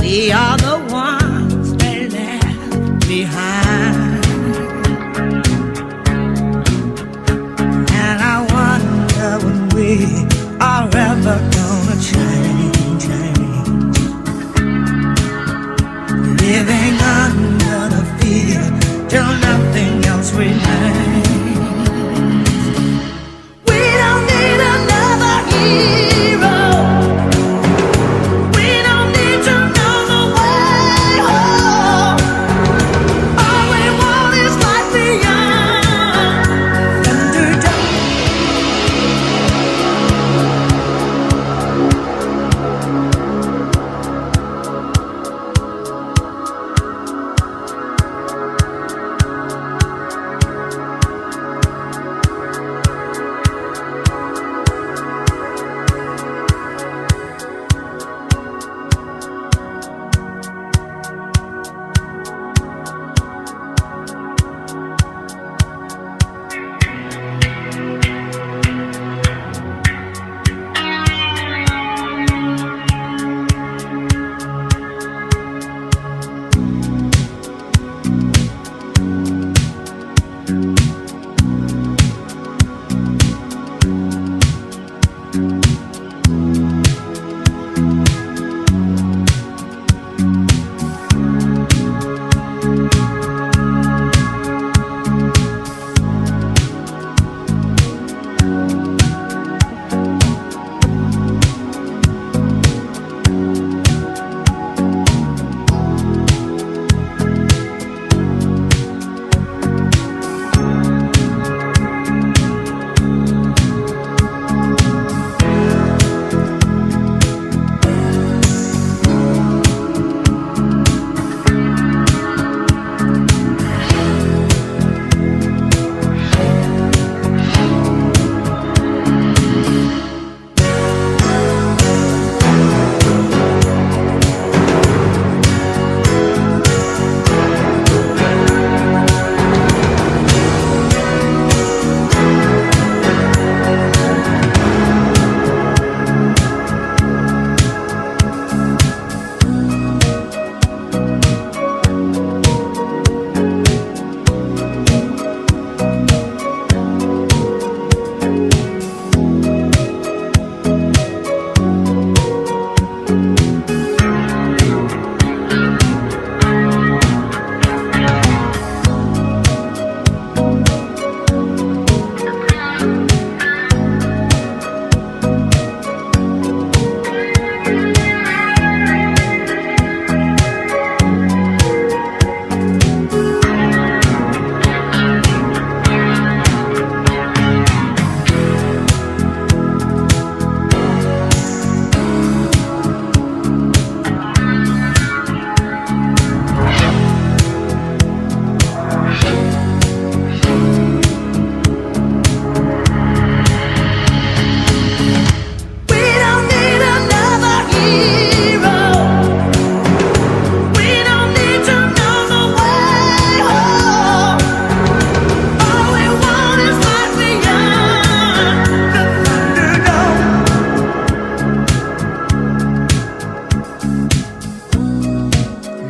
We are the ones they left behind. And I wonder when we are ever gonna change. Living under the fear till nothing else remains. We don't need another hero. We don't need to know the way home. All we want is life beyond Thunderdome.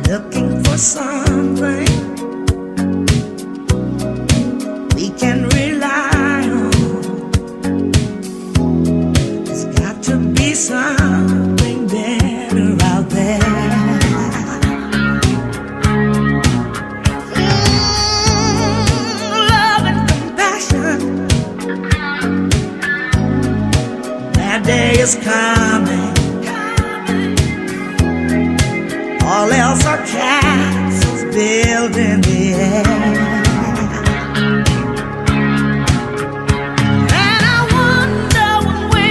Looking for something we can rely on. There's got to be something better out there. Love and compassion. That day is coming. All else are castles built in the air. And I wonder when we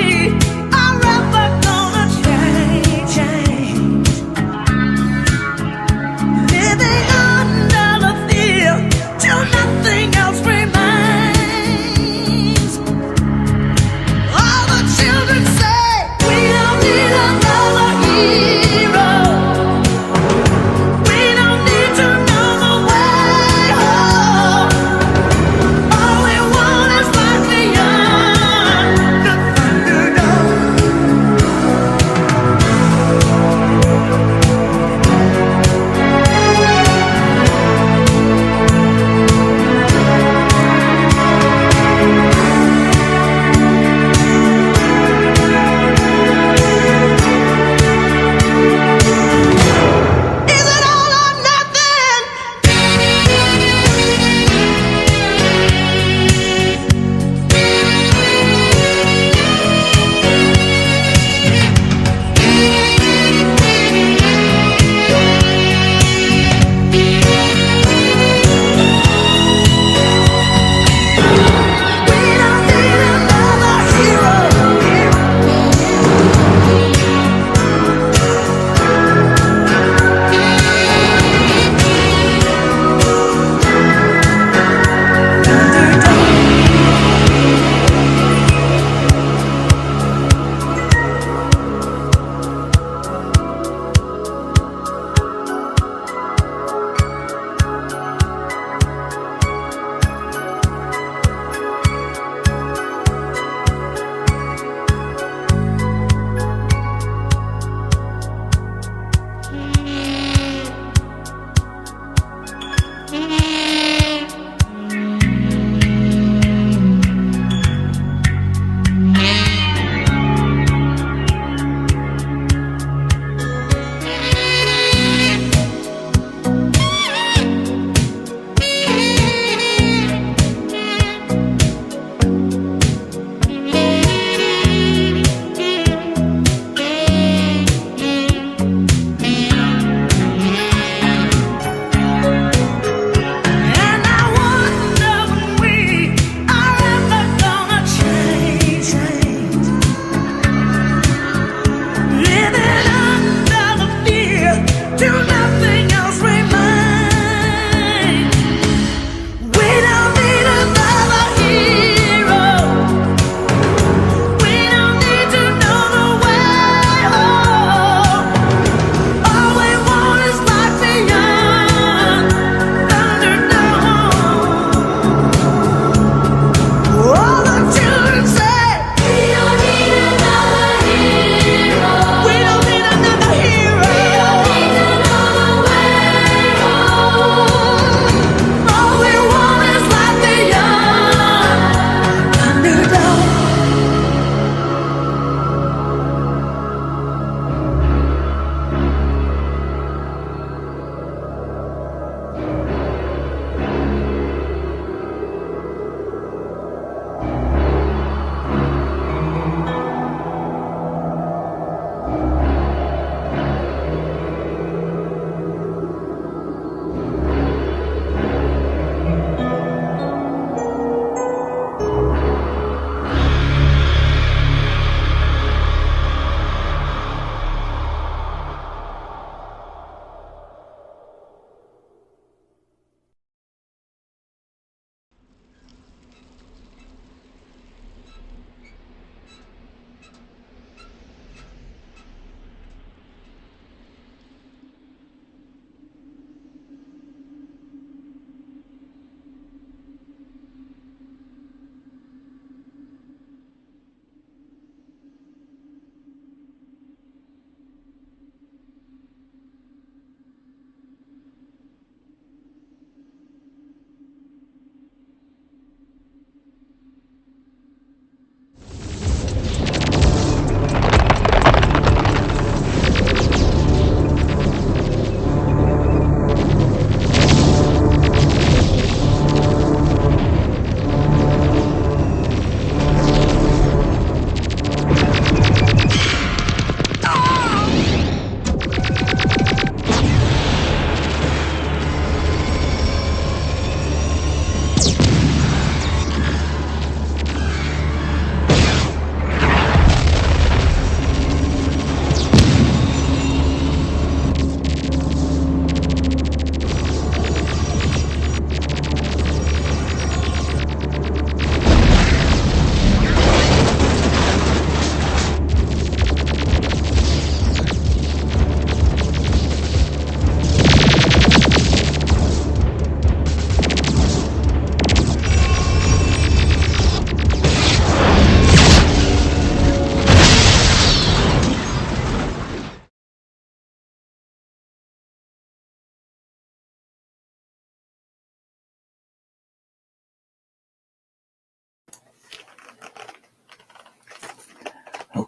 are ever gonna change. Living under the fear till nothing else remains. All the children say we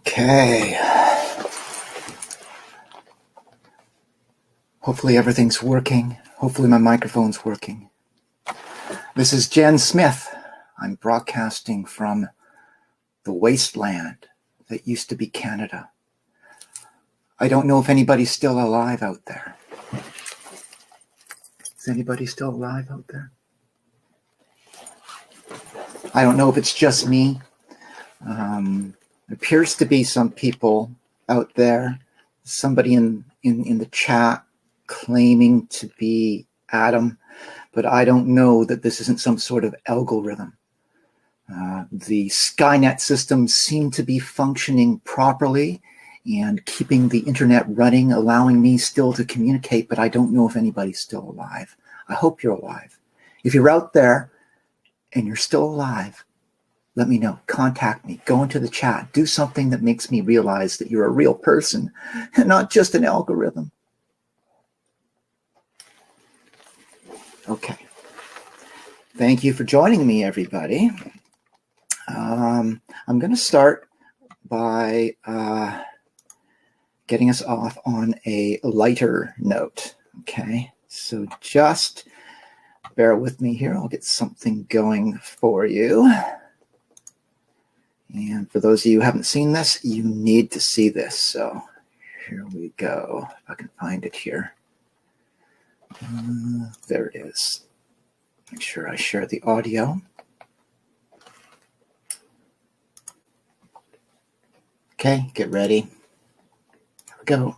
Okay. Hopefully everything's working. Hopefully my microphone's working. This is Jen Smith. I'm broadcasting from the wasteland that used to be Canada. I don't know if anybody's still alive out there. Is anybody still alive out there? I don't know if it's just me. There appears to be some people out there. Somebody in the chat claiming to be Adam, but I don't know that this isn't some sort of algorithm. The Skynet systems seem to be functioning properly and keeping the internet running, allowing me still to communicate, but I don't know if anybody's still alive. I hope you're alive. If you're out there and you're still alive, let me know. Contact me. Go into the chat. Do something that makes me realize that you're a real person and not just an algorithm. Okay. Thank you for joining me, everybody. I'm going to start by getting us off on a lighter note. Okay. So just bear with me here. I'll get something going for you. And for those of you who haven't seen this, you need to see this. So here we go. If I can find it here. There it is. Make sure I share the audio. Okay, get ready. Here we go.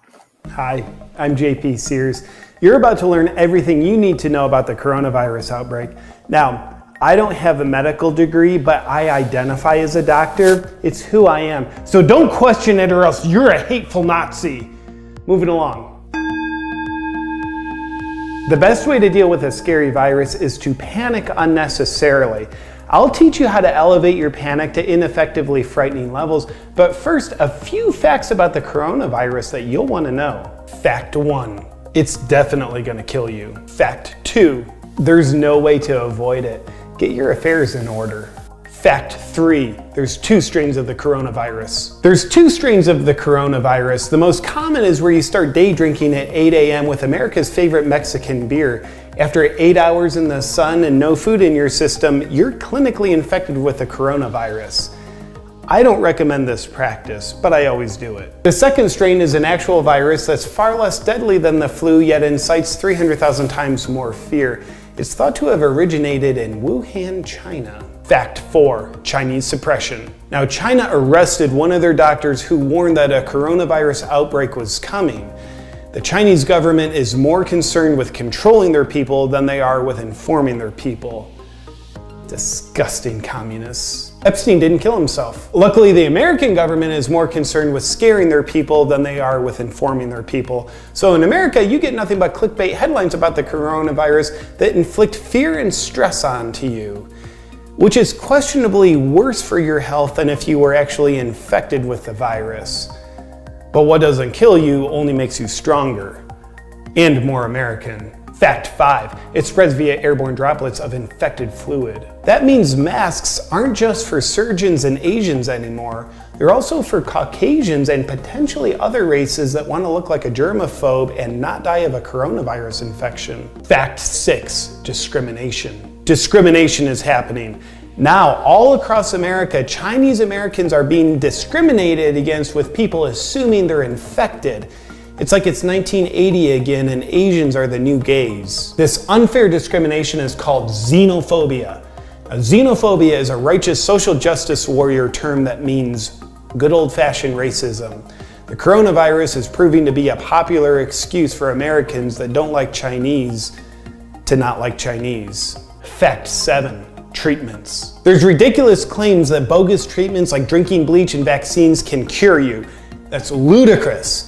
Hi, I'm JP Sears. You're about to learn everything you need to know about the coronavirus outbreak. Now, I don't have a medical degree, but I identify as a doctor. It's who I am. So don't question it or else you're a hateful Nazi. Moving along. The best way to deal with a scary virus is to panic unnecessarily. I'll teach you how to elevate your panic to ineffectively frightening levels, but first, a few facts about the coronavirus that you'll want to know. Fact 1, it's definitely going to kill you. Fact 2, there's no way to avoid it. Get your affairs in order. Fact 3, there's 2 strains of the coronavirus. There's 2 strains of the coronavirus. The most common is where you start day drinking at 8 a.m. with America's favorite Mexican beer. After 8 hours in the sun and no food in your system, you're clinically infected with the coronavirus. I don't recommend this practice, but I always do it. The second strain is an actual virus that's far less deadly than the flu, yet incites 300,000 times more fear. It's thought to have originated in Wuhan, China. Fact 4, Chinese suppression. Now, China arrested one of their doctors who warned that a coronavirus outbreak was coming. The Chinese government is more concerned with controlling their people than they are with informing their people. Disgusting communists. Epstein didn't kill himself. Luckily, the American government is more concerned with scaring their people than they are with informing their people. So in America, you get nothing but clickbait headlines about the coronavirus that inflict fear and stress onto you, which is questionably worse for your health than if you were actually infected with the virus. But what doesn't kill you only makes you stronger and more American. Fact 5, it spreads via airborne droplets of infected fluid. That means masks aren't just for surgeons and Asians anymore. They're also for Caucasians and potentially other races that want to look like a germaphobe and not die of a coronavirus infection. Fact 6, discrimination. Discrimination is happening. Now, all across America, Chinese Americans are being discriminated against with people assuming they're infected. It's like it's 1980 again and Asians are the new gays. This unfair discrimination is called xenophobia. Now, xenophobia is a righteous social justice warrior term that means good old-fashioned racism. The coronavirus is proving to be a popular excuse for Americans that don't like Chinese to not like Chinese. Fact 7, treatments. There's ridiculous claims that bogus treatments like drinking bleach and vaccines can cure you. That's ludicrous.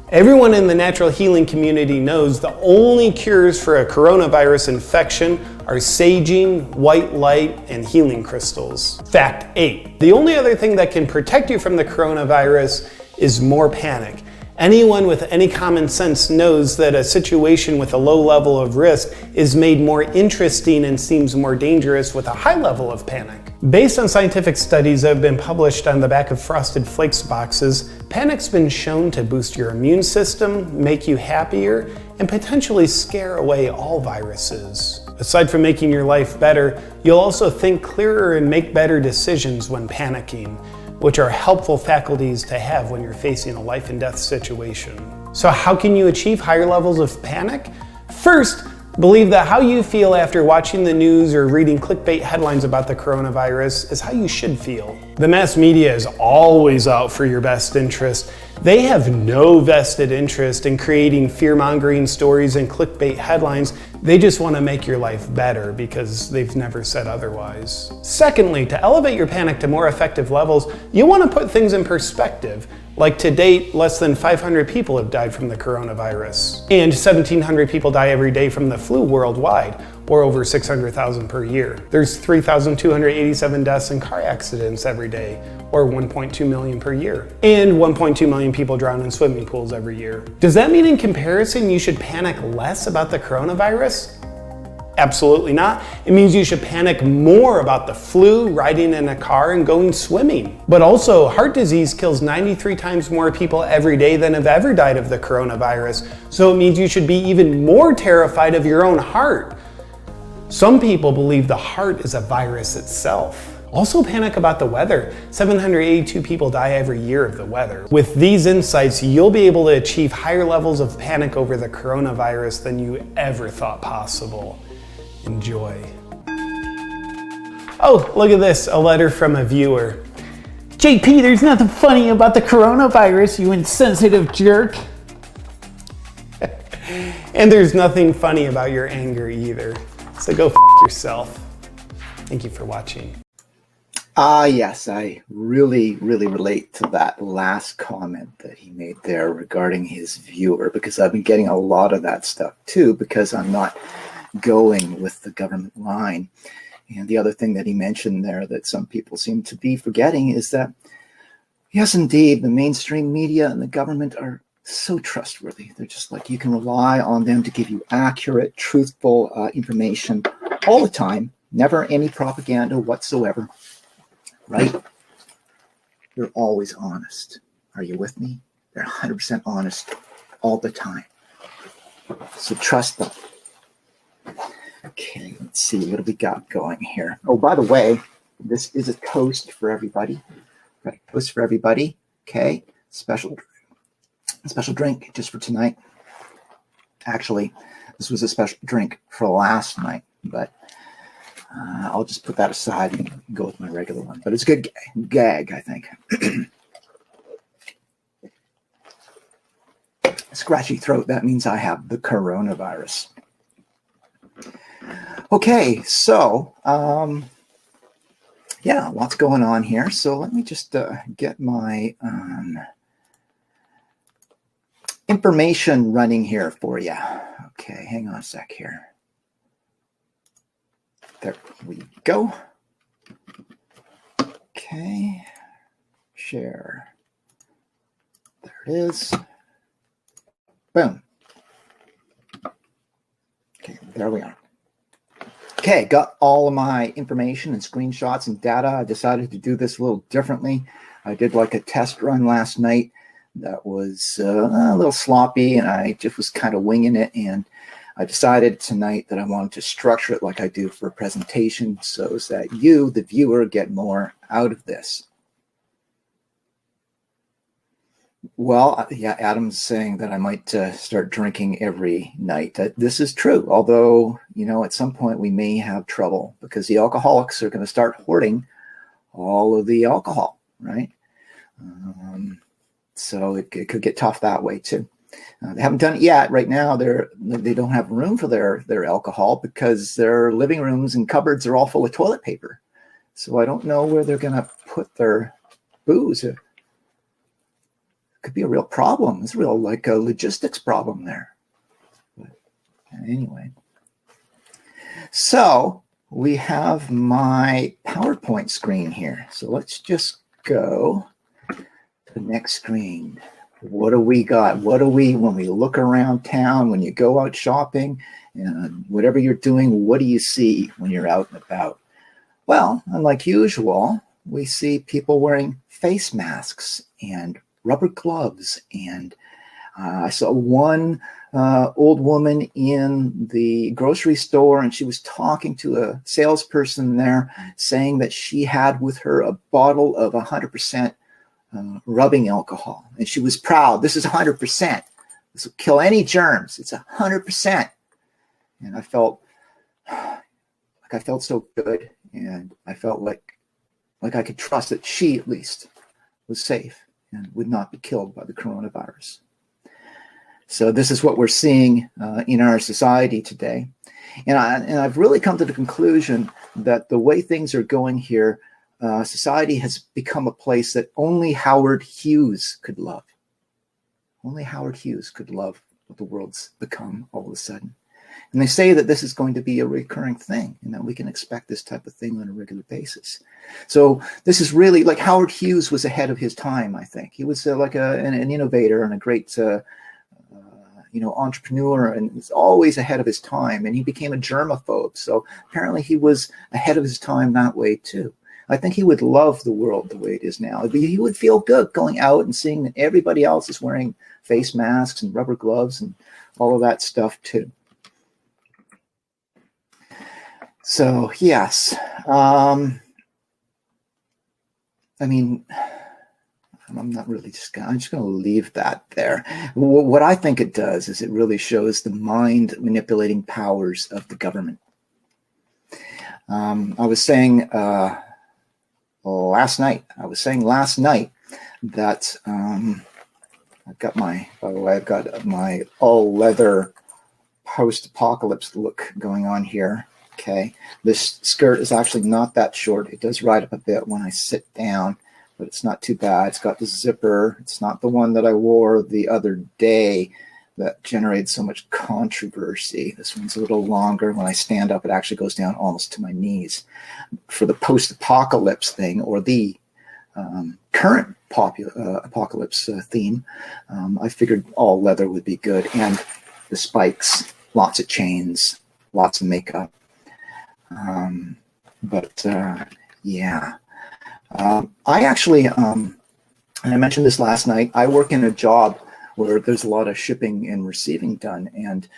Everyone in the natural healing community knows the only cures for a coronavirus infection are saging, white light, and healing crystals. Fact 8, the only other thing that can protect you from the coronavirus is more panic. Anyone with any common sense knows that a situation with a low level of risk is made more interesting and seems more dangerous with a high level of panic. Based on scientific studies that have been published on the back of Frosted Flakes boxes, panic's been shown to boost your immune system, make you happier, and potentially scare away all viruses. Aside from making your life better, you'll also think clearer and make better decisions when panicking, which are helpful faculties to have when you're facing a life and death situation. So how can you achieve higher levels of panic? First, believe that how you feel after watching the news or reading clickbait headlines about the coronavirus is how you should feel. The mass media is always out for your best interest. They have no vested interest in creating fear-mongering stories and clickbait headlines. They just want to make your life better because they've never said otherwise. Secondly, to elevate your panic to more effective levels, you want to put things in perspective. Like to date, less than 500 people have died from the coronavirus. And 1,700 people die every day from the flu worldwide, or over 600,000 per year. There's 3,287 deaths in car accidents every day, or 1.2 million per year. And 1.2 million people drown in swimming pools every year. Does that mean in comparison you should panic less about the coronavirus? Absolutely not. It means you should panic more about the flu, riding in a car, and going swimming. But also, heart disease kills 93 times more people every day than have ever died of the coronavirus. So it means you should be even more terrified of your own heart. Some people believe the heart is a virus itself. Also panic about the weather. 782 people die every year of the weather. With these insights, you'll be able to achieve higher levels of panic over the coronavirus than you ever thought possible. Enjoy. Oh, look at this, a letter from a viewer. JP, there's nothing funny about the coronavirus, you insensitive jerk. And there's nothing funny about your anger either. So go f yourself. Thank you for watching. Yes, I really relate to that last comment that he made there regarding his viewer, because I've been getting a lot of that stuff too, because I'm not going with the government line. And the other thing that he mentioned there that some people seem to be forgetting is that, yes, indeed, the mainstream media and the government are so trustworthy. They're just like, you can rely on them to give you accurate, truthful information all the time, never any propaganda whatsoever, right? They're always honest. Are you with me? They're 100% honest all the time. So trust them. Okay, let's see, what do we got going here? Oh, by the way, this is a toast for everybody. Right, toast for everybody. Okay, special drink just for tonight. Actually, this was a special drink for last night, but I'll just put that aside and go with my regular one. But it's a good gag, I think. Scratchy throat, that means I have the coronavirus. Okay, so, yeah, lots going on here. So let me just get my information running here for you. Okay, hang on a sec here. There we go. Okay, share. There it is. Boom. Okay, there we are. Okay, got all of my information and screenshots and data. I decided to do this a little differently. I did like a test run last night that was a little sloppy, and I just was kind of winging it. And I decided tonight that I wanted to structure it like I do for a presentation, so as that you, the viewer, get more out of this. Well, yeah, Adam's saying that I might start drinking every night. This is true, although, you know, at some point we may have trouble because the alcoholics are going to start hoarding all of the alcohol, right? So it could get tough that way too. They haven't done it yet. Right now, they don't have room for their alcohol because their living rooms and cupboards are all full of toilet paper. So I don't know where they're going to put their booze. Could be a real problem. It's real like a logistics problem there. But anyway, so we have my PowerPoint screen here. So let's just go to the next screen. What do we got? What do we, when we look around town, when you go out shopping, and whatever you're doing, what do you see when you're out and about? Well, unlike usual, we see people wearing face masks and rubber gloves. And I saw one old woman in the grocery store, and she was talking to a salesperson there, saying that she had with her a bottle of 100% rubbing alcohol. And she was proud. This is 100%. This will kill any germs. It's 100%. And I felt so good. And I felt like I could trust that she at least was safe and would not be killed by the coronavirus. So this is what we're seeing in our society today. And I've really come to the conclusion that the way things are going here, society has become a place that only Howard Hughes could love. Only Howard Hughes could love what the world's become all of a sudden. And they say that this is going to be a recurring thing, and that we can expect this type of thing on a regular basis. So this is really like Howard Hughes was ahead of his time, I think. He was like an innovator and a great entrepreneur, and was always ahead of his time. And he became a germaphobe. So apparently he was ahead of his time that way too. I think he would love the world the way it is now. He would feel good going out and seeing that everybody else is wearing face masks and rubber gloves and all of that stuff too. So yes, I mean, I'm not really I'm just going to leave that there. What I think it does is it really shows the mind manipulating powers of the government. I was saying last night that I've got my all leather post-apocalypse look going on here. Okay, this skirt is actually not that short. It does ride up a bit when I sit down, but it's not too bad. It's got the zipper. It's not the one that I wore the other day that generated so much controversy. This one's a little longer. When I stand up, it actually goes down almost to my knees. For the post-apocalypse thing, or the current apocalypse theme, I figured all leather would be good. And the spikes, lots of chains, lots of makeup. Yeah. I actually, and I mentioned this last night, I work in a job where there's a lot of shipping and receiving done. And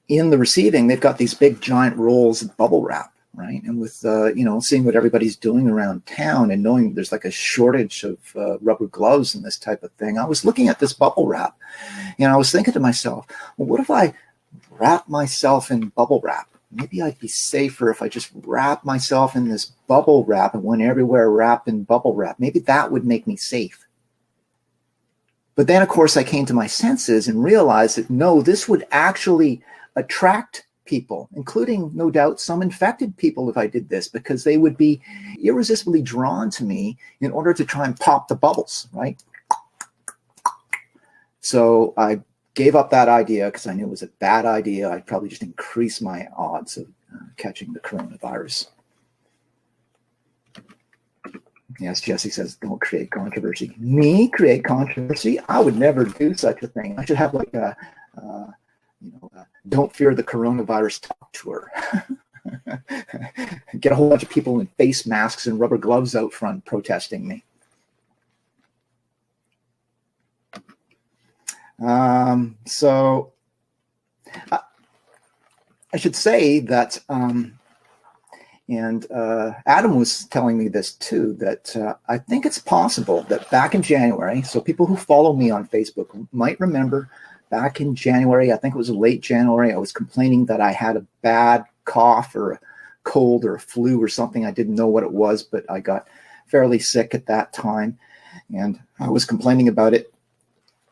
in the receiving, they've got these big giant rolls of bubble wrap, right? And with, seeing what everybody's doing around town and knowing there's like a shortage of rubber gloves and this type of thing, I was looking at this bubble wrap and I was thinking to myself, well, what if I wrap myself in bubble wrap? Maybe I'd be safer if I just wrap myself in this bubble wrap and went everywhere wrapped in bubble wrap. Maybe that would make me safe. But then, of course, I came to my senses and realized that no, this would actually attract people, including, no doubt, some infected people if I did this, because they would be irresistibly drawn to me in order to try and pop the bubbles, right? So I gave up that idea because I knew it was a bad idea. I'd probably just increase my odds of catching the coronavirus. Yes, Jesse says, don't create controversy. Me create controversy? I would never do such a thing. I should have like a don't fear the coronavirus talk tour. Get a whole bunch of people in face masks and rubber gloves out front protesting me. So I should say that, and Adam was telling me this too, that I think it's possible that back in January, so people who follow me on Facebook might remember back in January, I think it was late January, I was complaining that I had a bad cough or a cold or a flu or something. I didn't know what it was, but I got fairly sick at that time, and I was complaining about it.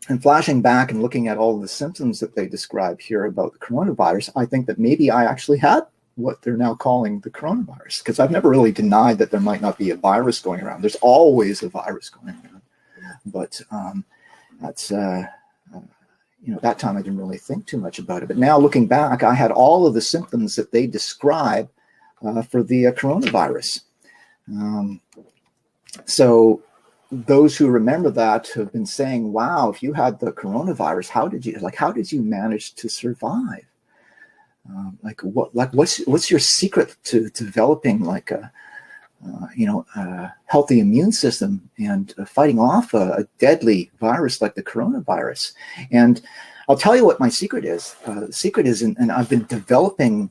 And flashing back and looking at all the symptoms that they describe here about the coronavirus, I think that maybe I actually had what they're now calling the coronavirus, because I've never really denied that there might not be a virus going around. There's always a virus going around. But that's, that time I didn't really think too much about it. But now looking back, I had all of the symptoms that they describe for the coronavirus. So those who remember that have been saying, wow, if you had the coronavirus, how did you manage to survive? What's your secret to developing like a healthy immune system and fighting off a deadly virus like the coronavirus? And I'll tell you what my secret is. The secret is, and I've been developing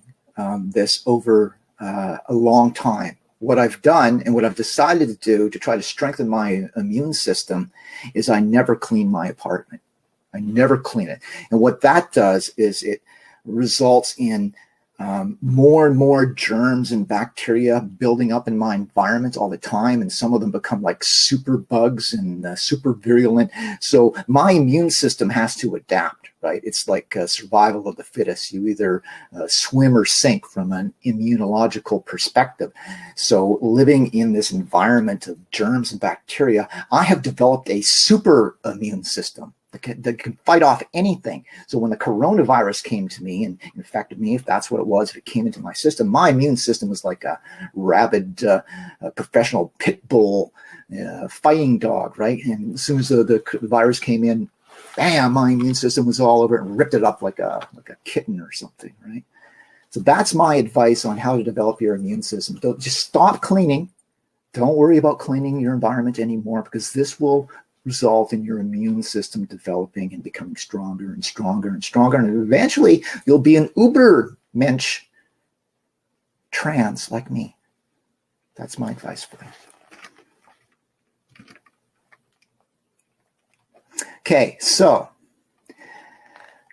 this over a long time. What I've done and what I've decided to do to try to strengthen my immune system is I never clean my apartment. I never clean it. And what that does is it results in more and more germs and bacteria building up in my environment all the time, and some of them become like super bugs and super virulent. So my immune system has to adapt, right? It's like survival of the fittest. You either swim or sink from an immunological perspective. So living in this environment of germs and bacteria, I have developed a super immune system that can fight off anything. So when the coronavirus came to me and infected me, if that's what it was, if it came into my system, my immune system was like a rabid professional pit bull fighting dog, right? And as soon as the virus came in, bam, my immune system was all over it and ripped it up like a kitten or something, right? So that's my advice on how to develop your immune system. Don't just stop cleaning. Don't worry about cleaning your environment anymore, because this will result in your immune system developing and becoming stronger and stronger and stronger. And eventually you'll be an Ubermensch trans like me. That's my advice for you. Okay, so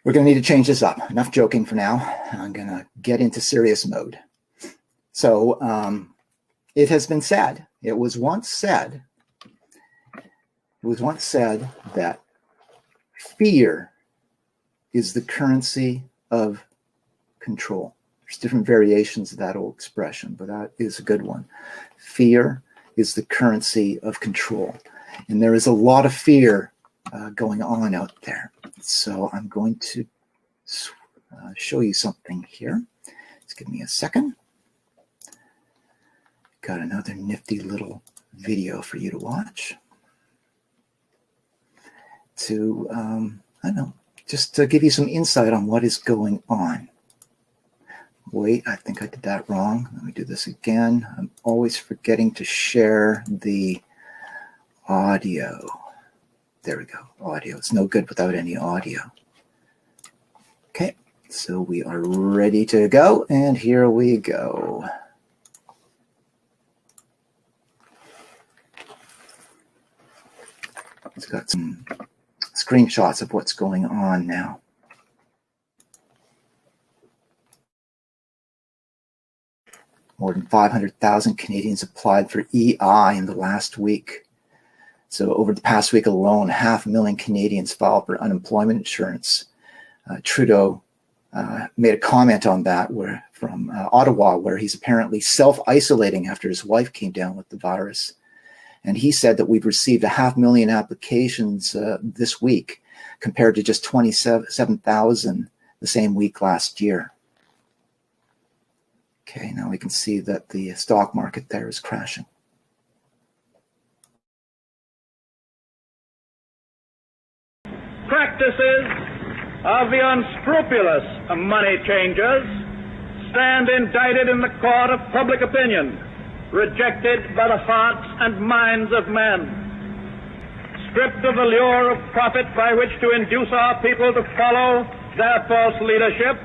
we're going to need to change this up. Enough joking for now. I'm going to get into serious mode. So it has been said, it was once said that fear is the currency of control. There's different variations of that old expression, but that is a good one. Fear is the currency of control. And there is a lot of fear going on out there. So I'm going to show you something here. Just give me a second. Got another nifty little video for you to watch. To, I don't know, just to give you some insight on what is going on. Wait, I think I did that wrong. Let me do this again. I'm always forgetting to share the audio. There we go, audio. It's no good without any audio. Okay, so we are ready to go, and here we go. It's got some screenshots of what's going on now. More than 500,000 Canadians applied for EI in the last week. So over the past week alone, 500,000 Canadians filed for unemployment insurance. Trudeau made a comment on that from Ottawa, where he's apparently self-isolating after his wife came down with the virus. And he said that we've received 500,000 applications this week, compared to just 27,000 the same week last year. Okay, now we can see that the stock market there is crashing. Practices of the unscrupulous money changers stand indicted in the court of public opinion, rejected by the hearts and minds of men. Stripped of the lure of profit by which to induce our people to follow their false leadership,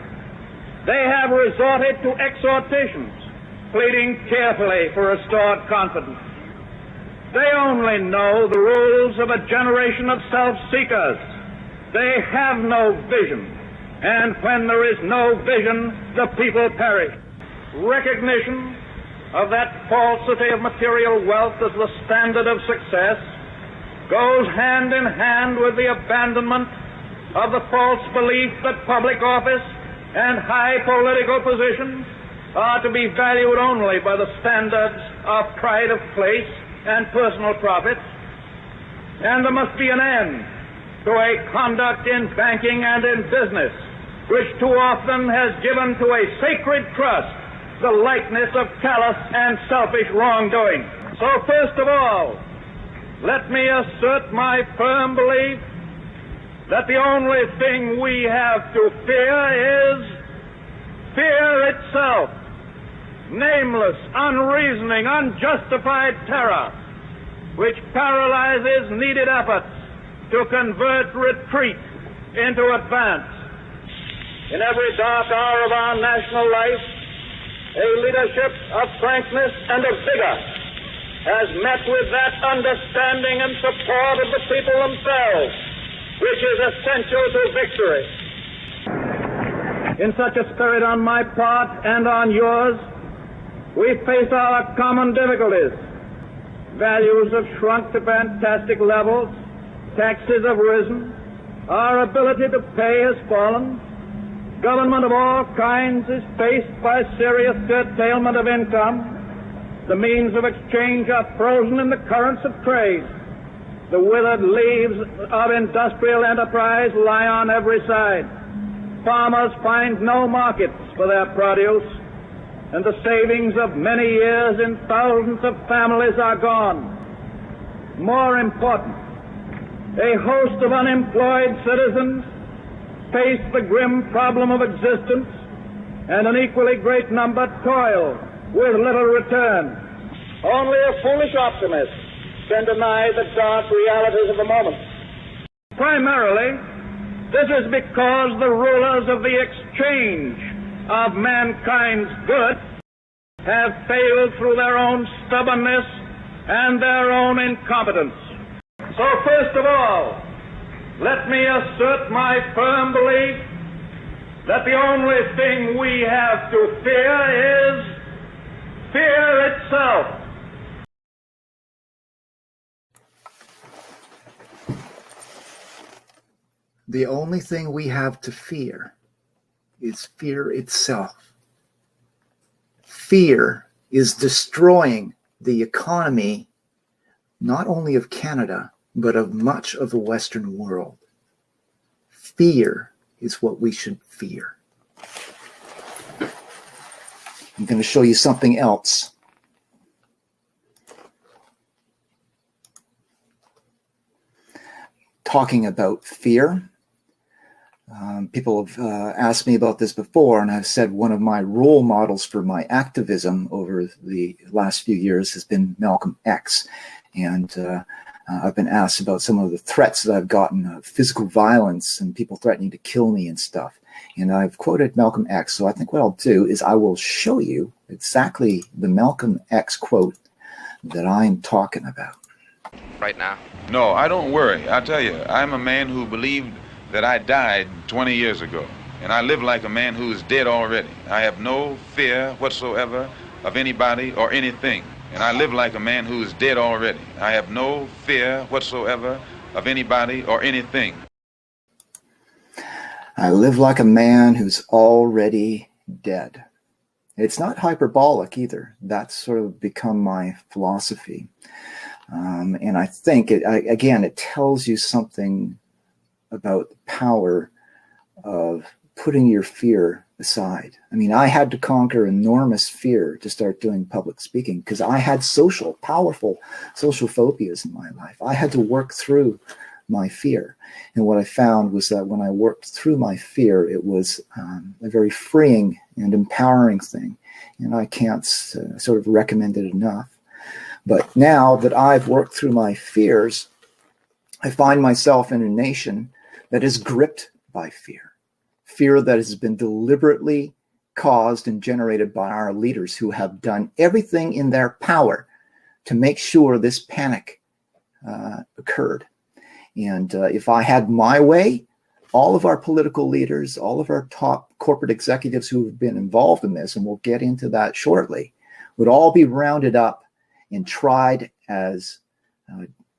they have resorted to exhortations, pleading tearfully for restored confidence. They only know the rules of a generation of self-seekers. They have no vision, and when there is no vision, the people perish. Recognition of that falsity of material wealth as the standard of success goes hand in hand with the abandonment of the false belief that public office and high political positions are to be valued only by the standards of pride of place and personal profit. And there must be an end to a conduct in banking and in business which too often has given to a sacred trust the likeness of callous and selfish wrongdoing. So first of all, let me assert my firm belief that the only thing we have to fear is fear itself, nameless, unreasoning, unjustified terror, which paralyzes needed efforts to convert retreat into advance. In every dark hour of our national life, a leadership of frankness and of vigor has met with that understanding and support of the people themselves, which is essential to victory. In such a spirit on my part and on yours, we face our common difficulties. Values have shrunk to fantastic levels, taxes have risen, our ability to pay has fallen, government of all kinds is faced by serious curtailment of income, the means of exchange are frozen in the currents of trade, the withered leaves of industrial enterprise lie on every side, farmers find no markets for their produce, and the savings of many years in thousands of families are gone. More important, a host of unemployed citizens face the grim problem of existence, and an equally great number toil with little return. Only a foolish optimist can deny the dark realities of the moment. Primarily, this is because the rulers of the exchange of mankind's goods have failed through their own stubbornness and their own incompetence. So first of all, let me assert my firm belief that the only thing we have to fear is fear itself. The only thing we have to fear is fear itself. Fear is destroying the economy, not only of Canada, but of much of the Western world. Fear is what we should fear. I'm going to show you something else. Talking about fear. People have asked me about this before, and I've said one of my role models for my activism over the last few years has been Malcolm X. And I've been asked about some of the threats that I've gotten, physical violence and people threatening to kill me and stuff. And I've quoted Malcolm X, so I think what I'll do is I will show you exactly the Malcolm X quote that I'm talking about. Right now? No, I don't worry. I tell you, I'm a man who believed that I died 20 years ago, and I live like a man who is dead already. I have no fear whatsoever of anybody or anything, and I live like a man who is dead already. I have no fear whatsoever of anybody or anything. I live like a man who's already dead. It's not hyperbolic either. That's sort of become my philosophy. And I think, it tells you something about the power of putting your fear aside. I mean, I had to conquer enormous fear to start doing public speaking because I had powerful social phobias in my life. I had to work through my fear. And what I found was that when I worked through my fear, it was a very freeing and empowering thing. And I can't sort of recommend it enough. But now that I've worked through my fears, I find myself in a nation that is gripped by fear. Fear that has been deliberately caused and generated by our leaders who have done everything in their power to make sure this panic occurred. And if I had my way, all of our political leaders, all of our top corporate executives who have been involved in this, and we'll get into that shortly, would all be rounded up and tried as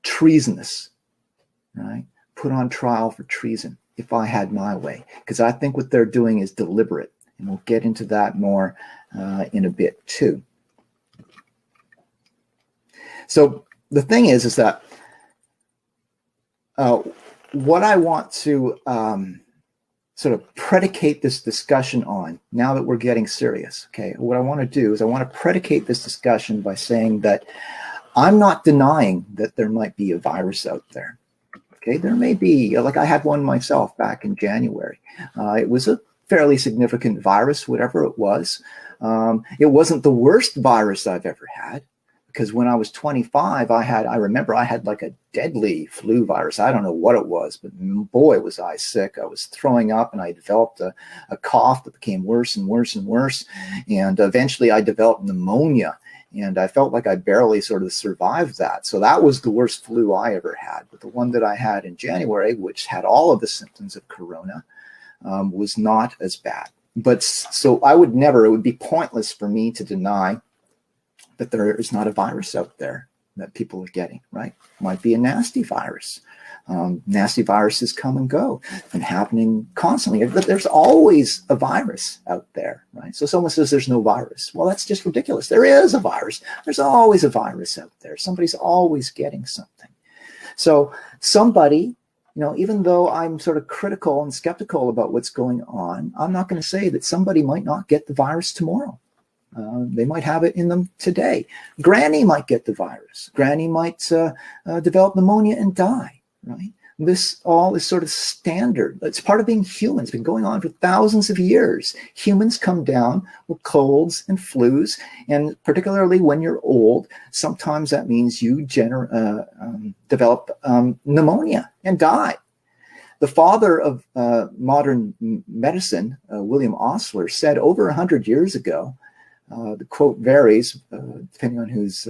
treasonous, right? Put on trial for treason if I had my way, because I think what they're doing is deliberate, and we'll get into that more in a bit too. So the thing is that what I want to sort of predicate this discussion on, now that we're getting serious, okay, what I want to do is I want to predicate this discussion by saying that I'm not denying that there might be a virus out there. Okay, there may be, like I had one myself back in January. It was a fairly significant virus, whatever it was. It wasn't the worst virus I've ever had, because when I was 25, I remember I had like a deadly flu virus. I don't know what it was, but boy, was I sick. I was throwing up, and I developed a cough that became worse and worse and worse. And eventually I developed pneumonia, and I felt like I barely sort of survived that. So that was the worst flu I ever had. But the one that I had in January, which had all of the symptoms of corona, was not as bad. But so I would never, it would be pointless for me to deny that there is not a virus out there that people are getting, right? Might be a nasty virus. Nasty viruses come and go and happening constantly, but there's always a virus out there, right? So someone says there's no virus. Well, that's just ridiculous. There is a virus. There's always a virus out there. Somebody's always getting something. So somebody, even though I'm sort of critical and skeptical about what's going on, I'm not going to say that somebody might not get the virus tomorrow. They might have it in them today. Granny might get the virus. Granny might develop pneumonia and die, right? This all is sort of standard. It's part of being human. It's been going on for thousands of years. Humans come down with colds and flus, and particularly when you're old, sometimes that means you develop pneumonia and die. The father of modern medicine, William Osler, said over 100 years ago, the quote varies depending on who's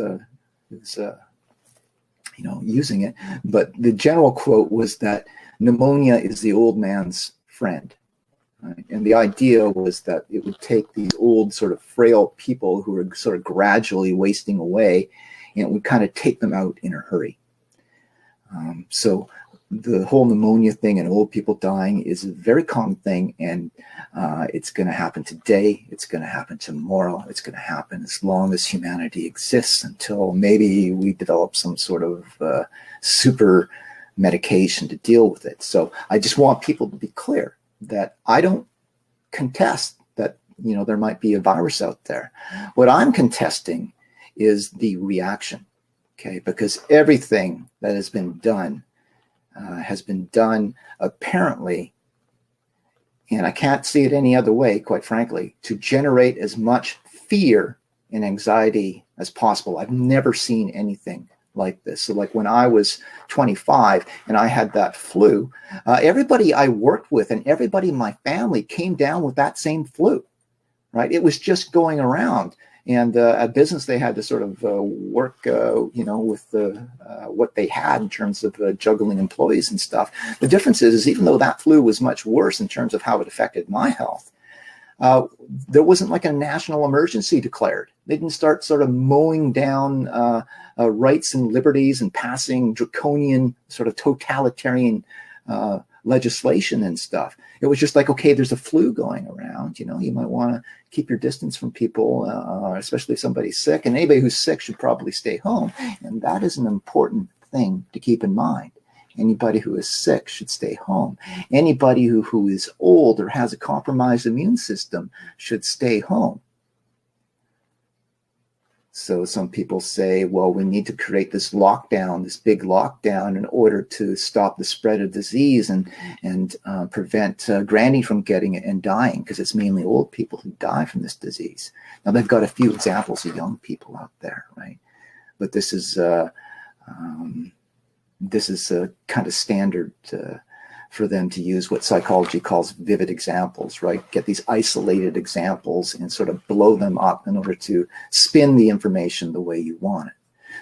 using it, but the general quote was that pneumonia is the old man's friend. Right? And the idea was that it would take these old sort of frail people who are sort of gradually wasting away, and it would kind of take them out in a hurry. So the whole pneumonia thing and old people dying is a very common thing, and it's going to happen today. It's going to happen tomorrow. It's going to happen as long as humanity exists, until maybe we develop some sort of super medication to deal with it. So I just want people to be clear that I don't contest that there might be a virus out there. What I'm contesting is the reaction, okay? Because everything that has been done apparently, and I can't see it any other way, quite frankly, to generate as much fear and anxiety as possible. I've never seen anything like this. So like when I was 25 and I had that flu, everybody I worked with and everybody in my family came down with that same flu, right? It was just going around. And at business, they had to sort of work, with what they had in terms of juggling employees and stuff. The difference is even though that flu was much worse in terms of how it affected my health, there wasn't like a national emergency declared. They didn't start sort of mowing down rights and liberties and passing draconian sort of totalitarian legislation and stuff. It was just like, okay, there's a flu going around, you might want to keep your distance from people, especially if somebody's sick, and anybody who's sick should probably stay home. And that is an important thing to keep in mind. Anybody who is sick should stay home. Anybody who is old or has a compromised immune system should stay home. So some people say, well, we need to create this lockdown, this big lockdown, in order to stop the spread of disease and prevent Granny from getting it and dying, because it's mainly old people who die from this disease. Now, they've got a few examples of young people out there, right? But this is kind of standard for them to use what psychology calls vivid examples, right? Get these isolated examples and sort of blow them up in order to spin the information the way you want it.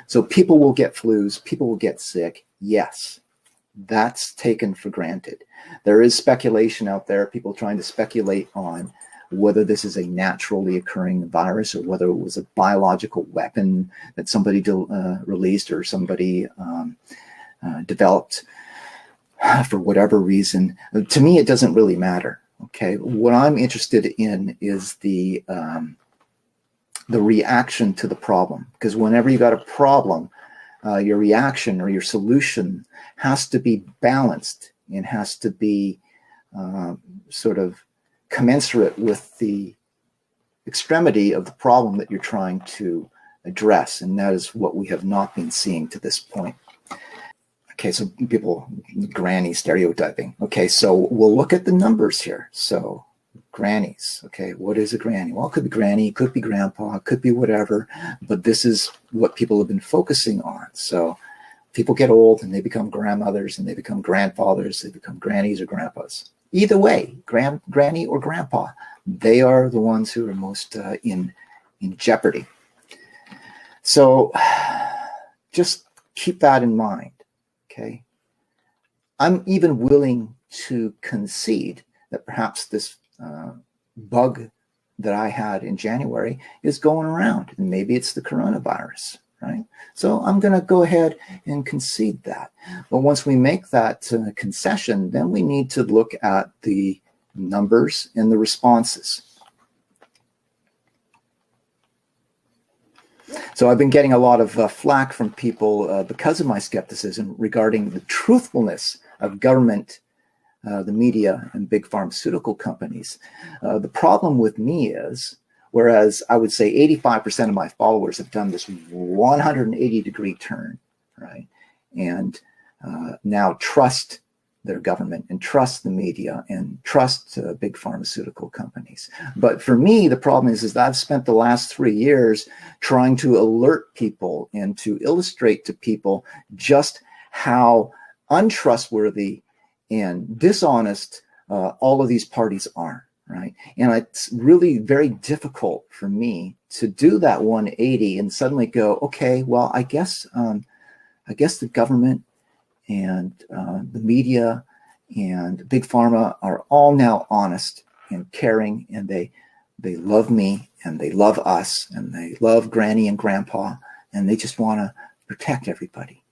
So people will get flus, people will get sick. Yes, that's taken for granted. There is speculation out there, people trying to speculate on whether this is a naturally occurring virus or whether it was a biological weapon that somebody released or somebody developed for whatever reason. To me, it doesn't really matter. Okay, what I'm interested in is the reaction to the problem, because whenever you got a problem, your reaction or your solution has to be balanced and has to be sort of commensurate with the extremity of the problem that you're trying to address, and that is what we have not been seeing to this point. Okay, so people, granny stereotyping. Okay, so we'll look at the numbers here. So grannies. Okay, what is a granny? Well, it could be granny, it could be grandpa, it could be whatever, but this is what people have been focusing on. So people get old and they become grandmothers and they become grandfathers, they become grannies or grandpas. Either way, granny or grandpa, they are the ones who are most in jeopardy. So just keep that in mind, okay? I'm even willing to concede that perhaps this bug that I had in January is going around, and maybe it's the coronavirus, right? So I'm going to go ahead and concede that. But once we make that concession, then we need to look at the numbers and the responses. So I've been getting a lot of flack from people because of my skepticism regarding the truthfulness of government, the media, and big pharmaceutical companies. The problem with me is, whereas I would say 85% of my followers have done this 180-degree turn, right? And now trust their government and trust the media and trust big pharmaceutical companies. But for me, the problem is that I've spent the last 3 years trying to alert people and to illustrate to people just how untrustworthy and dishonest all of these parties are, right? And it's really very difficult for me to do that 180 and suddenly go, okay, well, I guess the government and the media and big pharma are all now honest and caring, and they love me and they love us and they love granny and grandpa, and they just want to protect everybody.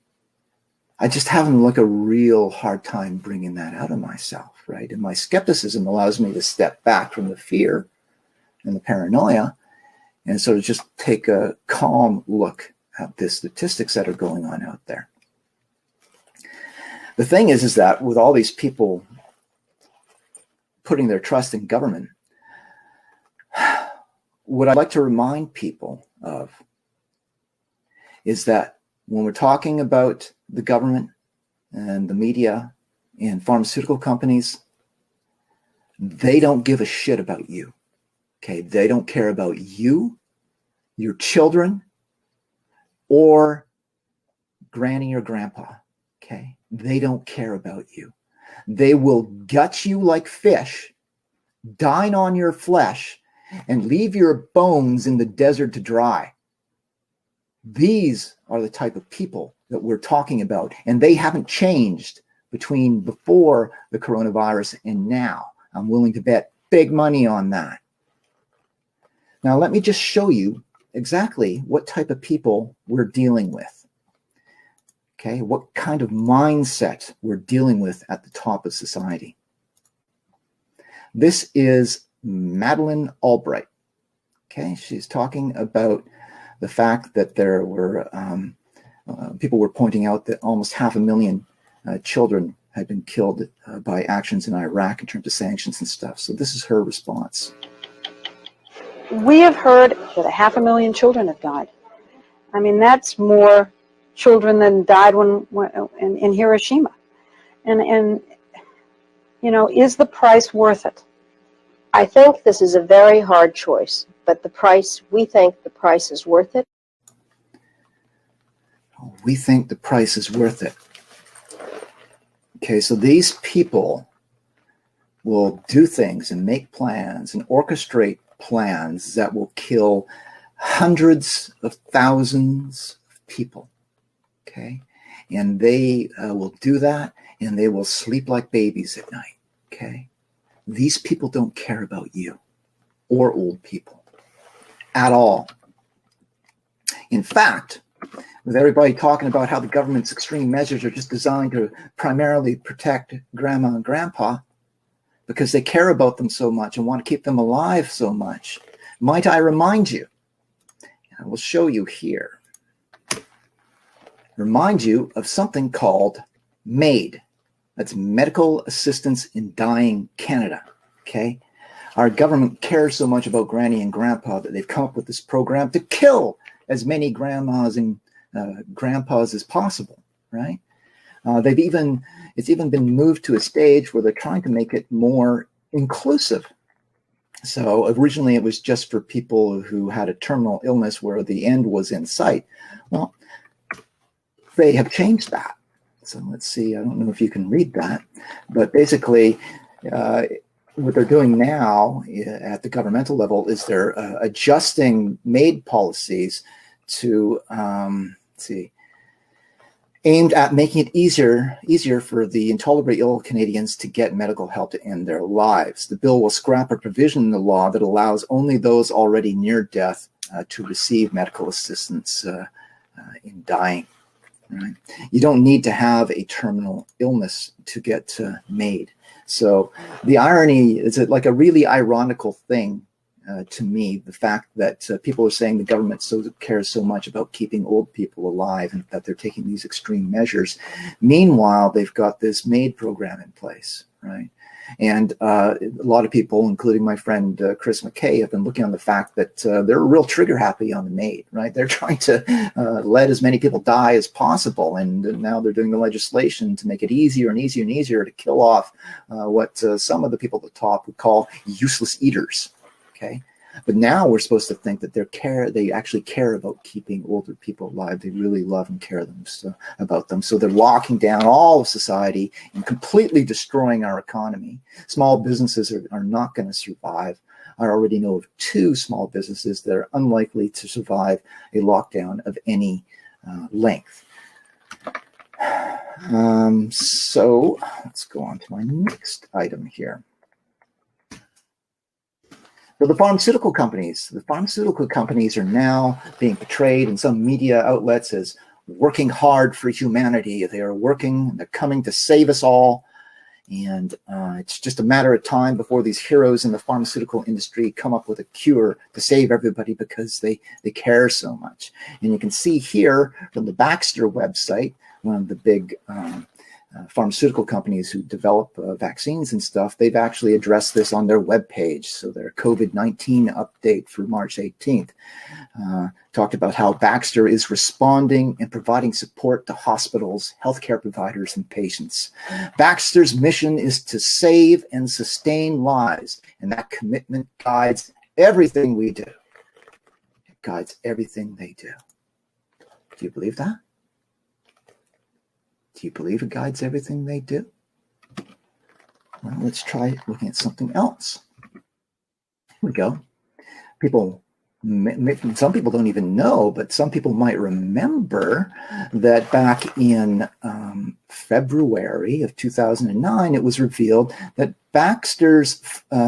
I just having like a real hard time bringing that out of myself, right? And my skepticism allows me to step back from the fear and the paranoia and sort of just take a calm look at the statistics that are going on out there. The thing is that with all these people putting their trust in government, what I'd like to remind people of is that when we're talking about the government and the media and pharmaceutical companies, they don't give a shit about you, okay? They don't care about you, your children, or granny or grandpa, okay? They don't care about you. They will gut you like fish, dine on your flesh, and leave your bones in the desert to dry. These are the type of people that we're talking about, and they haven't changed between before the coronavirus and now. I'm willing to bet big money on that. Now, let me just show you exactly what type of people we're dealing with. Okay, what kind of mindset we're dealing with at the top of society. This is Madeleine Albright. Okay, she's talking about the fact that there were people were pointing out that almost 500,000 children had been killed by actions in Iraq in terms of sanctions and stuff. So this is her response. We have heard that 500,000 children have died. I mean, that's more children than died in Hiroshima. And you know, is the price worth it? I think this is a very hard choice, but we think the price is worth it. We think the price is worth it. Okay, so these people will do things and make plans and orchestrate plans that will kill hundreds of thousands of people. Okay, and they will do that, and they will sleep like babies at night. Okay, these people don't care about you or old people at all. In fact, with everybody talking about how the government's extreme measures are just designed to primarily protect grandma and grandpa because they care about them so much and want to keep them alive so much, might I remind you, I will show you here, remind you of something called MAID. That's Medical Assistance in Dying Canada, okay? Our government cares so much about granny and grandpa that they've come up with this program to kill as many grandmas and grandpas as possible, right? It's even been moved to a stage where they're trying to make it more inclusive, So originally it was just for people who had a terminal illness where the end was in sight. Well, they have changed that. So let's see, I don't know if you can read that, but basically what they're doing now at the governmental level is they're adjusting MAID policies to, aimed at making it easier for the intolerably ill Canadians to get medical help to end their lives. The bill will scrap a provision in the law that allows only those already near death to receive medical assistance in dying. Right? You don't need to have a terminal illness to get MAID. So the irony is like a really ironical thing to me, the fact that people are saying the government cares so much about keeping old people alive and that they're taking these extreme measures. Meanwhile, they've got this MAID program in place, right? And a lot of people, including my friend Chris McKay, have been looking on the fact that they're real trigger happy on the MAID, right? They're trying to let as many people die as possible. And now they're doing the legislation to make it easier and easier and easier to kill off what some of the people at the top would call useless eaters. Okay, but now we're supposed to think that they actually care about keeping older people alive. They really love and care about them. So they're locking down all of society and completely destroying our economy. Small businesses are not going to survive. I already know of 2 small businesses that are unlikely to survive a lockdown of any length. So let's go on to my next item here. So the pharmaceutical companies are now being portrayed in some media outlets as working hard for humanity. They are working, they're coming to save us all. And it's just a matter of time before these heroes in the pharmaceutical industry come up with a cure to save everybody because they care so much. And you can see here from the Baxter website, one of the big pharmaceutical companies who develop vaccines and stuff, they've actually addressed this on their webpage. So their COVID-19 update for March 18th talked about how Baxter is responding and providing support to hospitals, healthcare providers, and patients. Baxter's mission is to save and sustain lives, and that commitment guides everything we do. It guides everything they do. Do you believe that? Do you believe it guides everything they do? Well, let's try looking at something else. Here we go. Some people don't even know, but some people might remember that back in February of 2009, it was revealed that Baxter's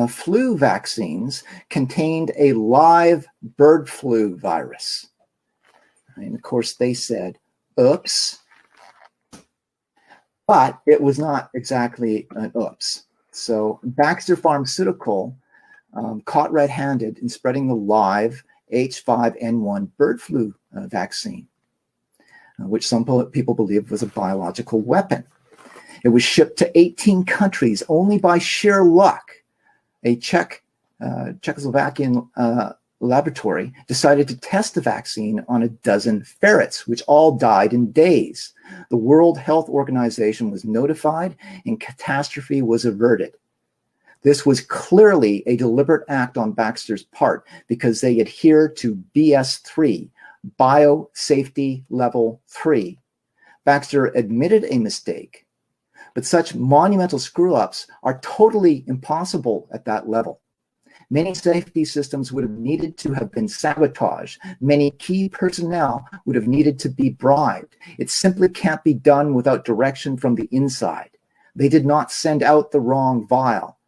flu vaccines contained a live bird flu virus. And of course, they said, oops. But it was not exactly an oops. So Baxter Pharmaceutical caught red-handed in spreading the live H5N1 bird flu vaccine, which some people believe was a biological weapon. It was shipped to 18 countries only by sheer luck. A Czechoslovakian laboratory decided to test the vaccine on a dozen ferrets, which all died in days. The World Health Organization was notified and catastrophe was averted. This was clearly a deliberate act on Baxter's part because they adhere to BS3, Biosafety Level 3. Baxter admitted a mistake, but such monumental screw-ups are totally impossible at that level. Many safety systems would have needed to have been sabotaged. Many key personnel would have needed to be bribed. It simply can't be done without direction from the inside. They did not send out the wrong vial.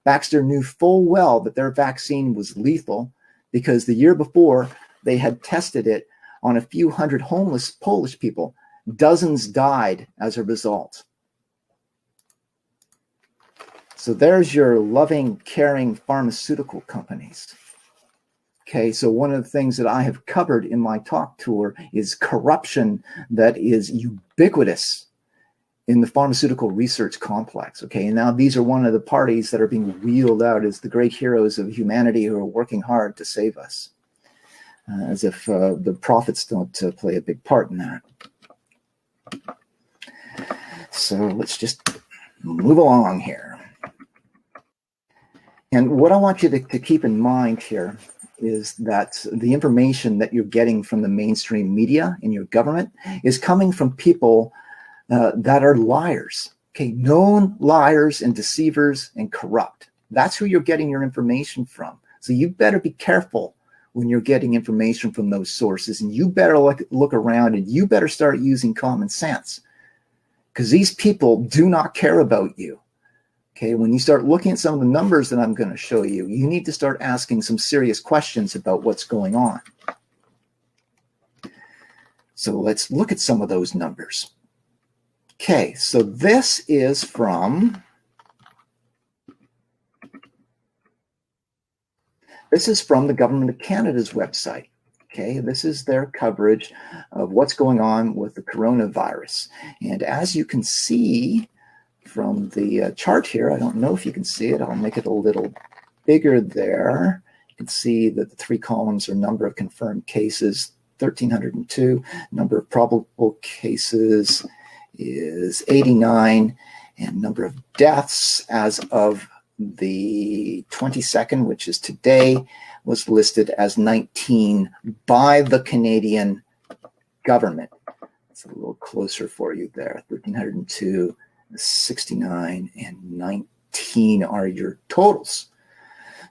Baxter knew full well that their vaccine was lethal because the year before they had tested it on a few hundred homeless Polish people. Dozens died as a result. So there's your loving, caring pharmaceutical companies. Okay, so one of the things that I have covered in my talk tour is corruption that is ubiquitous in the pharmaceutical research complex. Okay, and now these are one of the parties that are being wheeled out as the great heroes of humanity who are working hard to save us, as if the profits don't play a big part in that. So let's just move along here. And what I want you to keep in mind here is that the information that you're getting from the mainstream media and your government is coming from people that are liars, okay, known liars and deceivers and corrupt. That's who you're getting your information from. So you better be careful when you're getting information from those sources, and you better look around, and you better start using common sense, because these people do not care about you. Okay, when you start looking at some of the numbers that I'm going to show you, you need to start asking some serious questions about what's going on. So let's look at some of those numbers. Okay, so this is from the Government of Canada's website. Okay, this is their coverage of what's going on with the coronavirus. And as you can see from the chart here, I don't know if you can see it, I'll make it a little bigger there. You can see that the three columns are number of confirmed cases, 1,302. Number of probable cases is 89. And number of deaths as of the 22nd, which is today, was listed as 19 by the Canadian government. It's a little closer for you there, 1,302. 69 and 19 are your totals.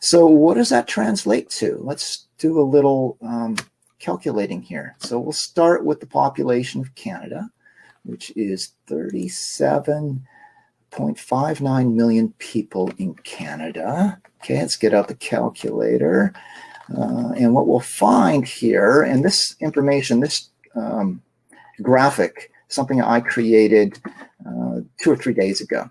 So what does that translate to? Let's do a little calculating here. So we'll start with the population of Canada, which is 37.59 million people in Canada. Okay, let's get out the calculator. And what we'll find here, and this information, this graphic, something I created 2 or 3 days ago.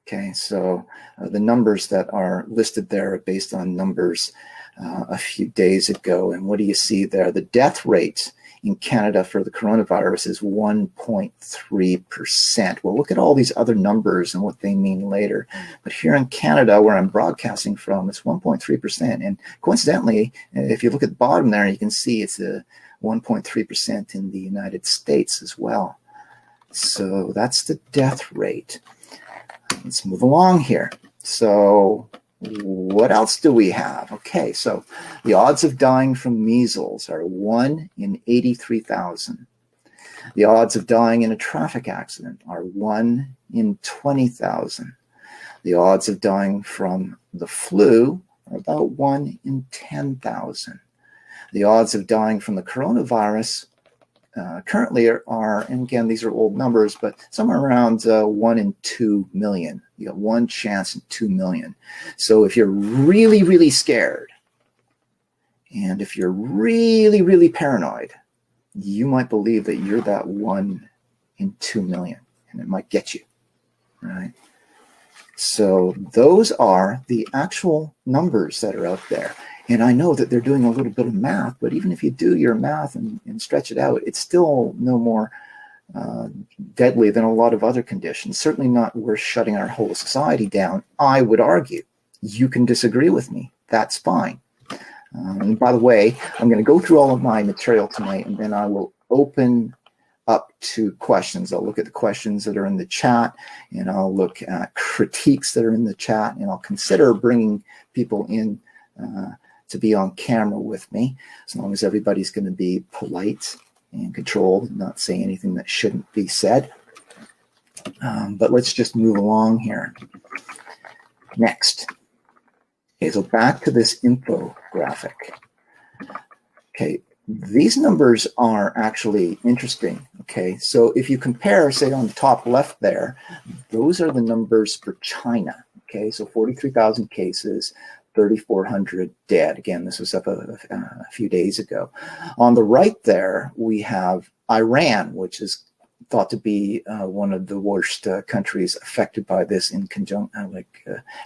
Okay, so the numbers that are listed there are based on numbers a few days ago. And what do you see there? The death rate in Canada for the coronavirus is 1.3%. We'll look at all these other numbers and what they mean later. But here in Canada, where I'm broadcasting from, it's 1.3%. And coincidentally, if you look at the bottom there, you can see it's a 1.3% in the United States as well. So that's the death rate. Let's move along here. So what else do we have? Okay, so the odds of dying from measles are 1 in 83,000. The odds of dying in a traffic accident are 1 in 20,000. The odds of dying from the flu are about 1 in 10,000. The odds of dying from the coronavirus currently are, and again, these are old numbers, but somewhere around 1 in 2 million. You got one chance in 2 million. So if you're really, really scared, and if you're really, really paranoid, you might believe that you're that 1 in 2 million, and it might get you, right? So those are the actual numbers that are out there. And I know that they're doing a little bit of math, but even if you do your math and stretch it out, it's still no more deadly than a lot of other conditions. Certainly not worth shutting our whole society down, I would argue. You can disagree with me. That's fine. And by the way, I'm going to go through all of my material tonight, and then I will open up to questions. I'll look at the questions that are in the chat, and I'll look at critiques that are in the chat, and I'll consider bringing people in to be on camera with me, as long as everybody's going to be polite and controlled and not say anything that shouldn't be said. But let's just move along here. Next. Okay, so back to this infographic. Okay, these numbers are actually interesting. Okay, so if you compare, say on the top left there, those are the numbers for China. Okay, so 43,000 cases, 3,400 dead. Again, this was up a few days ago. On the right there, we have Iran, which is thought to be one of the worst countries affected by this in conjunction.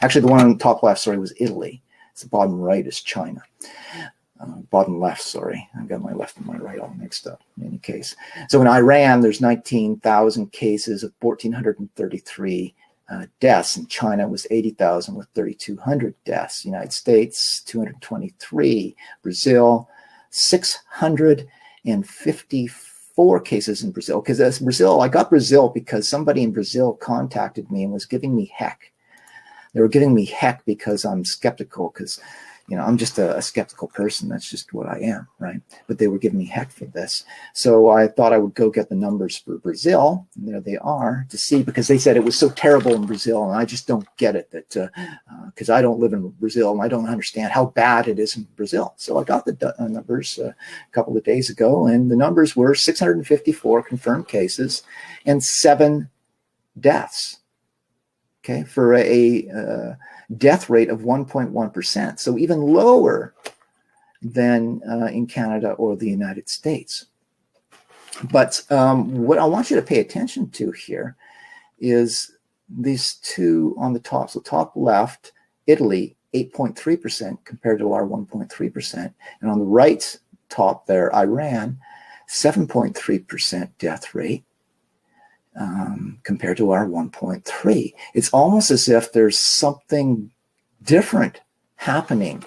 Actually, the one on the top left, sorry, was Italy. It's the bottom right is China. Bottom left, sorry. I've got my left and my right all mixed up in any case. So in Iran, there's 19,000 cases of 1,433 deaths. In China, it was 80,000 with 3,200 deaths. United States, 223. Brazil, 654 cases in Brazil. Because Brazil, I got Brazil because somebody in Brazil contacted me and was giving me heck They were giving me heck because I'm skeptical, because I'm just a skeptical person. That's just what I am, right? But they were giving me heck for this. So I thought I would go get the numbers for Brazil, and there they are, to see, because they said it was so terrible in Brazil, and I just don't get it, that because I don't live in Brazil, and I don't understand how bad it is in Brazil. So I got the numbers a couple of days ago, and the numbers were 654 confirmed cases and 7 deaths. Okay, for a death rate of 1.1%, so even lower than in Canada or the United States. But what I want you to pay attention to here is these two on the top. So top left, Italy, 8.3% compared to our 1.3%. And on the right top there, Iran, 7.3% death rate. Compared to our 1.3. It's almost as if there's something different happening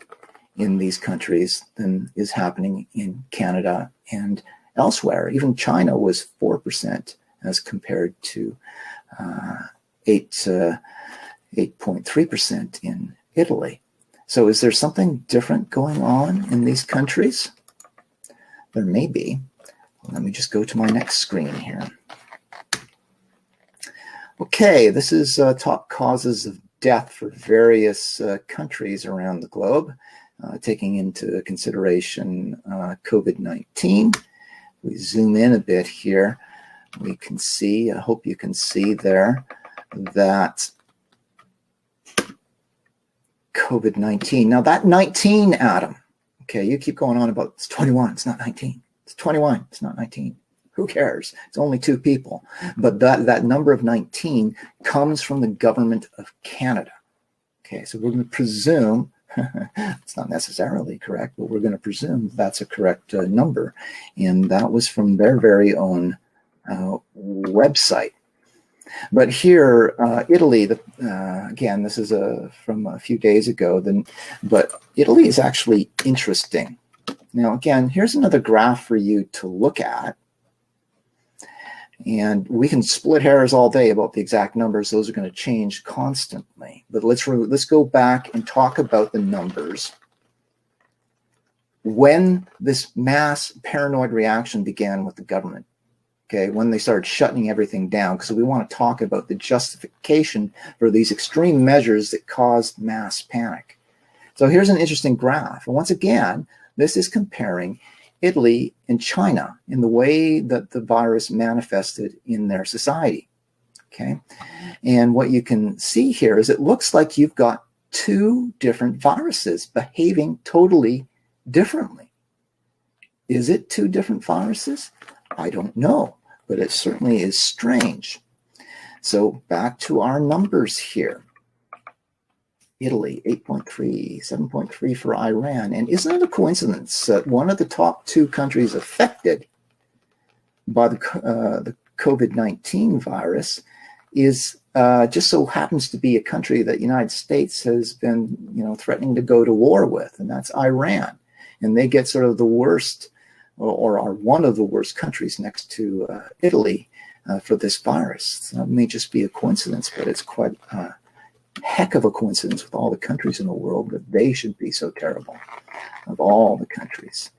in these countries than is happening in Canada and elsewhere. Even China was 4% as compared to 8.3% in Italy. So is there something different going on in these countries? There may be. Let me just go to my next screen here. Okay, this is top causes of death for various countries around the globe, taking into consideration COVID-19. We zoom in a bit here. We can see, I hope you can see there, that COVID-19. Now that 19, Adam, okay, you keep going on about it's 21, it's not 19. It's 21, it's not 19. Who cares? It's only 2 people. But that number of 19 comes from the government of Canada. Okay, so we're going to presume, it's not necessarily correct, but we're going to presume that's a correct number. And that was from their very own website. But here, Italy, again, this is from a few days ago, but Italy is actually interesting. Now, again, here's another graph for you to look at. And we can split hairs all day about the exact numbers. Those are going to change constantly. But let's go back and talk about the numbers. When this mass paranoid reaction began with the government, okay, when they started shutting everything down, because we want to talk about the justification for these extreme measures that caused mass panic. So here's an interesting graph. And once again, this is comparing Italy and China in the way that the virus manifested in their society. Okay, and what you can see here is it looks like you've got 2 different viruses behaving totally differently. Is it 2 different viruses? I don't know, but it certainly is strange. So back to our numbers here. Italy, 8.3, 7.3 for Iran. And isn't it a coincidence that one of the top 2 countries affected by the COVID-19 virus is just so happens to be a country that the United States has been, threatening to go to war with, and that's Iran. And they get sort of the worst, or are one of the worst countries next to Italy for this virus. So it may just be a coincidence, but it's quite heck of a coincidence with all the countries in the world that they should be so terrible, of all the countries.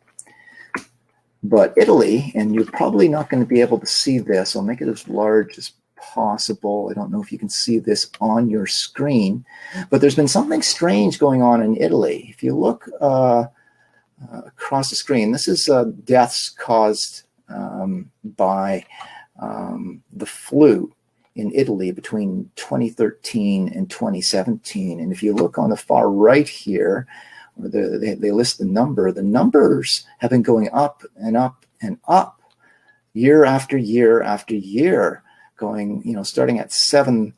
But Italy, and you're probably not going to be able to see this, I'll make it as large as possible. I don't know if you can see this on your screen, but there's been something strange going on in Italy. If you look across the screen, this is deaths caused by the flu in Italy between 2013 and 2017. And if you look on the far right here, they list the numbers have been going up and up and up year after year after year, going, starting at 7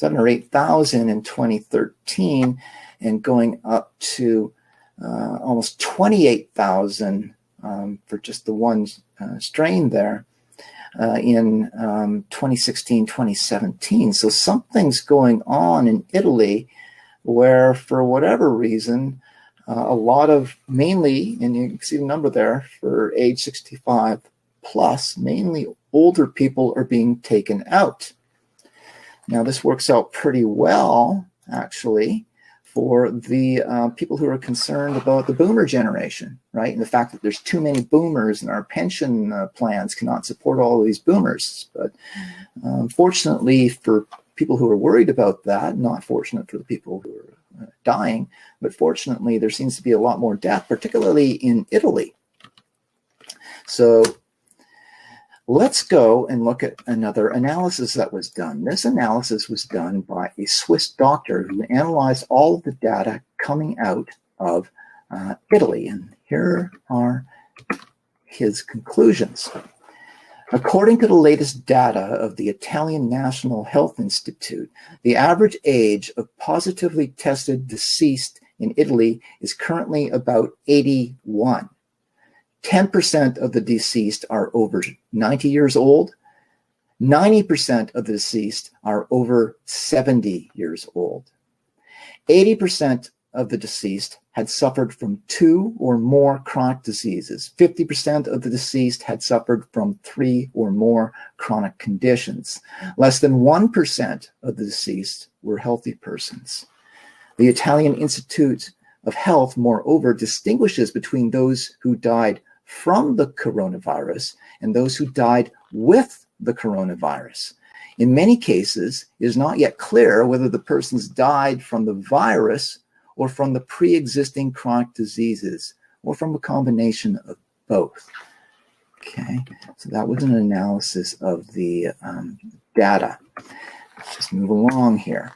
or 8,000 in 2013 and going up to almost 28,000 for just the one strain there. In 2016, 2017. So something's going on in Italy where, for whatever reason, a lot of, mainly, and you can see the number there, for age 65 plus, mainly older people are being taken out. Now, this works out pretty well actually, for the people who are concerned about the boomer generation, right? And the fact that there's too many boomers and our pension plans cannot support all of these boomers. But fortunately for people who are worried about that, not fortunate for the people who are dying, but fortunately there seems to be a lot more death, particularly in Italy. So let's go and look at another analysis that was done. This analysis was done by a Swiss doctor who analyzed all of the data coming out of Italy. And here are his conclusions. According to the latest data of the Italian National Health Institute, the average age of positively tested deceased in Italy is currently about 81. 10% of the deceased are over 90 years old. 90% of the deceased are over 70 years old. 80% of the deceased had suffered from 2 or more chronic diseases. 50% of the deceased had suffered from 3 or more chronic conditions. Less than 1% of the deceased were healthy persons. The Italian Institute of Health, moreover, distinguishes between those who died from the coronavirus and those who died with the coronavirus. In many cases, it is not yet clear whether the persons died from the virus or from the pre-existing chronic diseases, or from a combination of both. Okay, so that was an analysis of the data. Let's just move along here.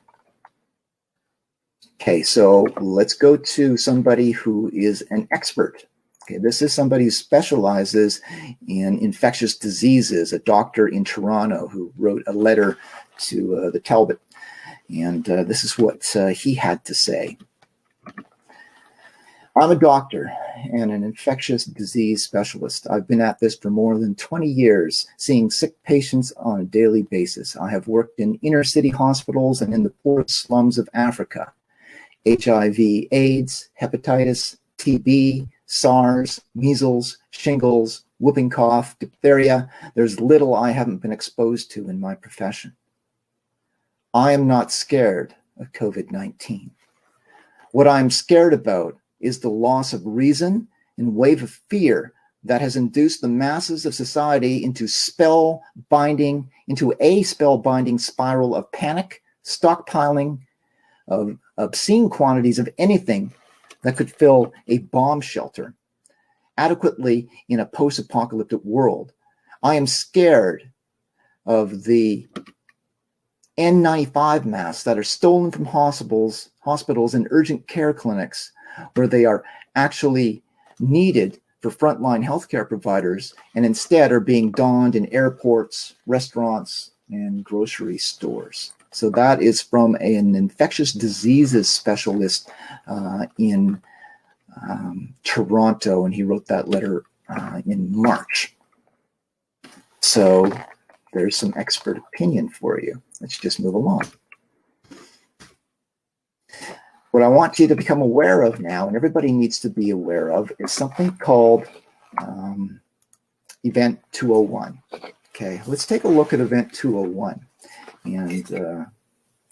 Okay, so let's go to somebody who is an expert. Okay, this is somebody who specializes in infectious diseases, a doctor in Toronto who wrote a letter to the Talbot. And this is what he had to say. I'm a doctor and an infectious disease specialist. I've been at this for more than 20 years, seeing sick patients on a daily basis. I have worked in inner city hospitals and in the poor slums of Africa. HIV, AIDS, hepatitis, TB, SARS, measles, shingles, whooping cough, diphtheria. There's little I haven't been exposed to in my profession. I am not scared of COVID-19. What I'm scared about is the loss of reason and wave of fear that has induced the masses of society into a spell-binding spiral of panic, stockpiling of obscene quantities of anything that could fill a bomb shelter adequately in a post-apocalyptic world. I am scared of the N95 masks that are stolen from hospitals and urgent care clinics, where they are actually needed for frontline healthcare providers and instead are being donned in airports, restaurants, and grocery stores. So that is from an infectious diseases specialist in Toronto, and he wrote that letter in March. So there's some expert opinion for you. Let's just move along. What I want you to become aware of now, and everybody needs to be aware of, is something called Event 201. Okay, let's take a look at Event 201 and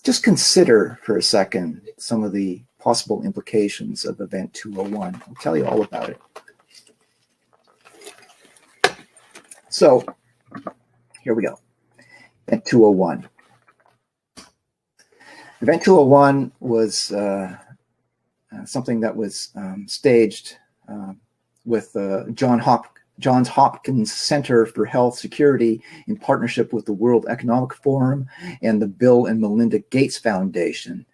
just consider for a second some of the possible implications of Event 201. I'll tell you all about it. So here we go. Event 201. Event 201 was something that was staged with Johns Hopkins Center for Health Security in partnership with the World Economic Forum and the Bill and Melinda Gates Foundation.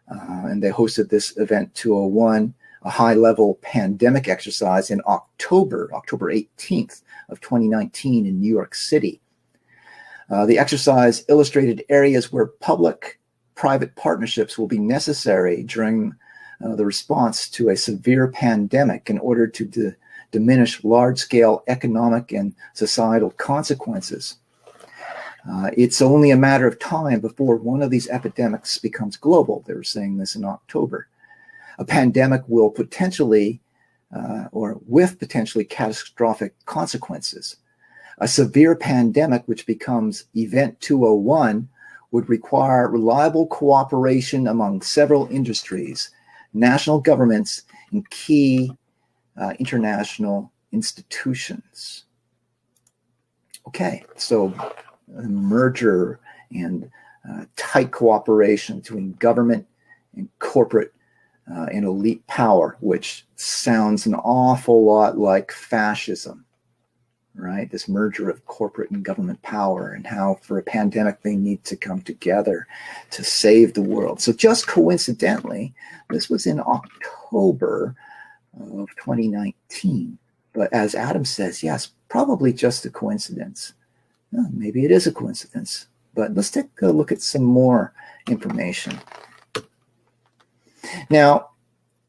And they hosted this Event 201, a high-level pandemic exercise in October 18th of 2019 in New York City. The exercise illustrated areas where public-private partnerships will be necessary during the response to a severe pandemic in order to diminish large-scale economic and societal consequences. It's only a matter of time before one of these epidemics becomes global. They were saying this in October. A pandemic will potentially, or with potentially catastrophic consequences. A severe pandemic, which becomes Event 201, would require reliable cooperation among several industries, national governments, and key international institutions. Okay, so a merger and tight cooperation between government and corporate and elite power, which sounds an awful lot like fascism, right? This merger of corporate and government power, and how for a pandemic they need to come together to save the world. So just coincidentally, this was in October of 2019. But as Adam says, yes, probably just a coincidence. Well, maybe it is a coincidence, but let's take a look at some more information. Now,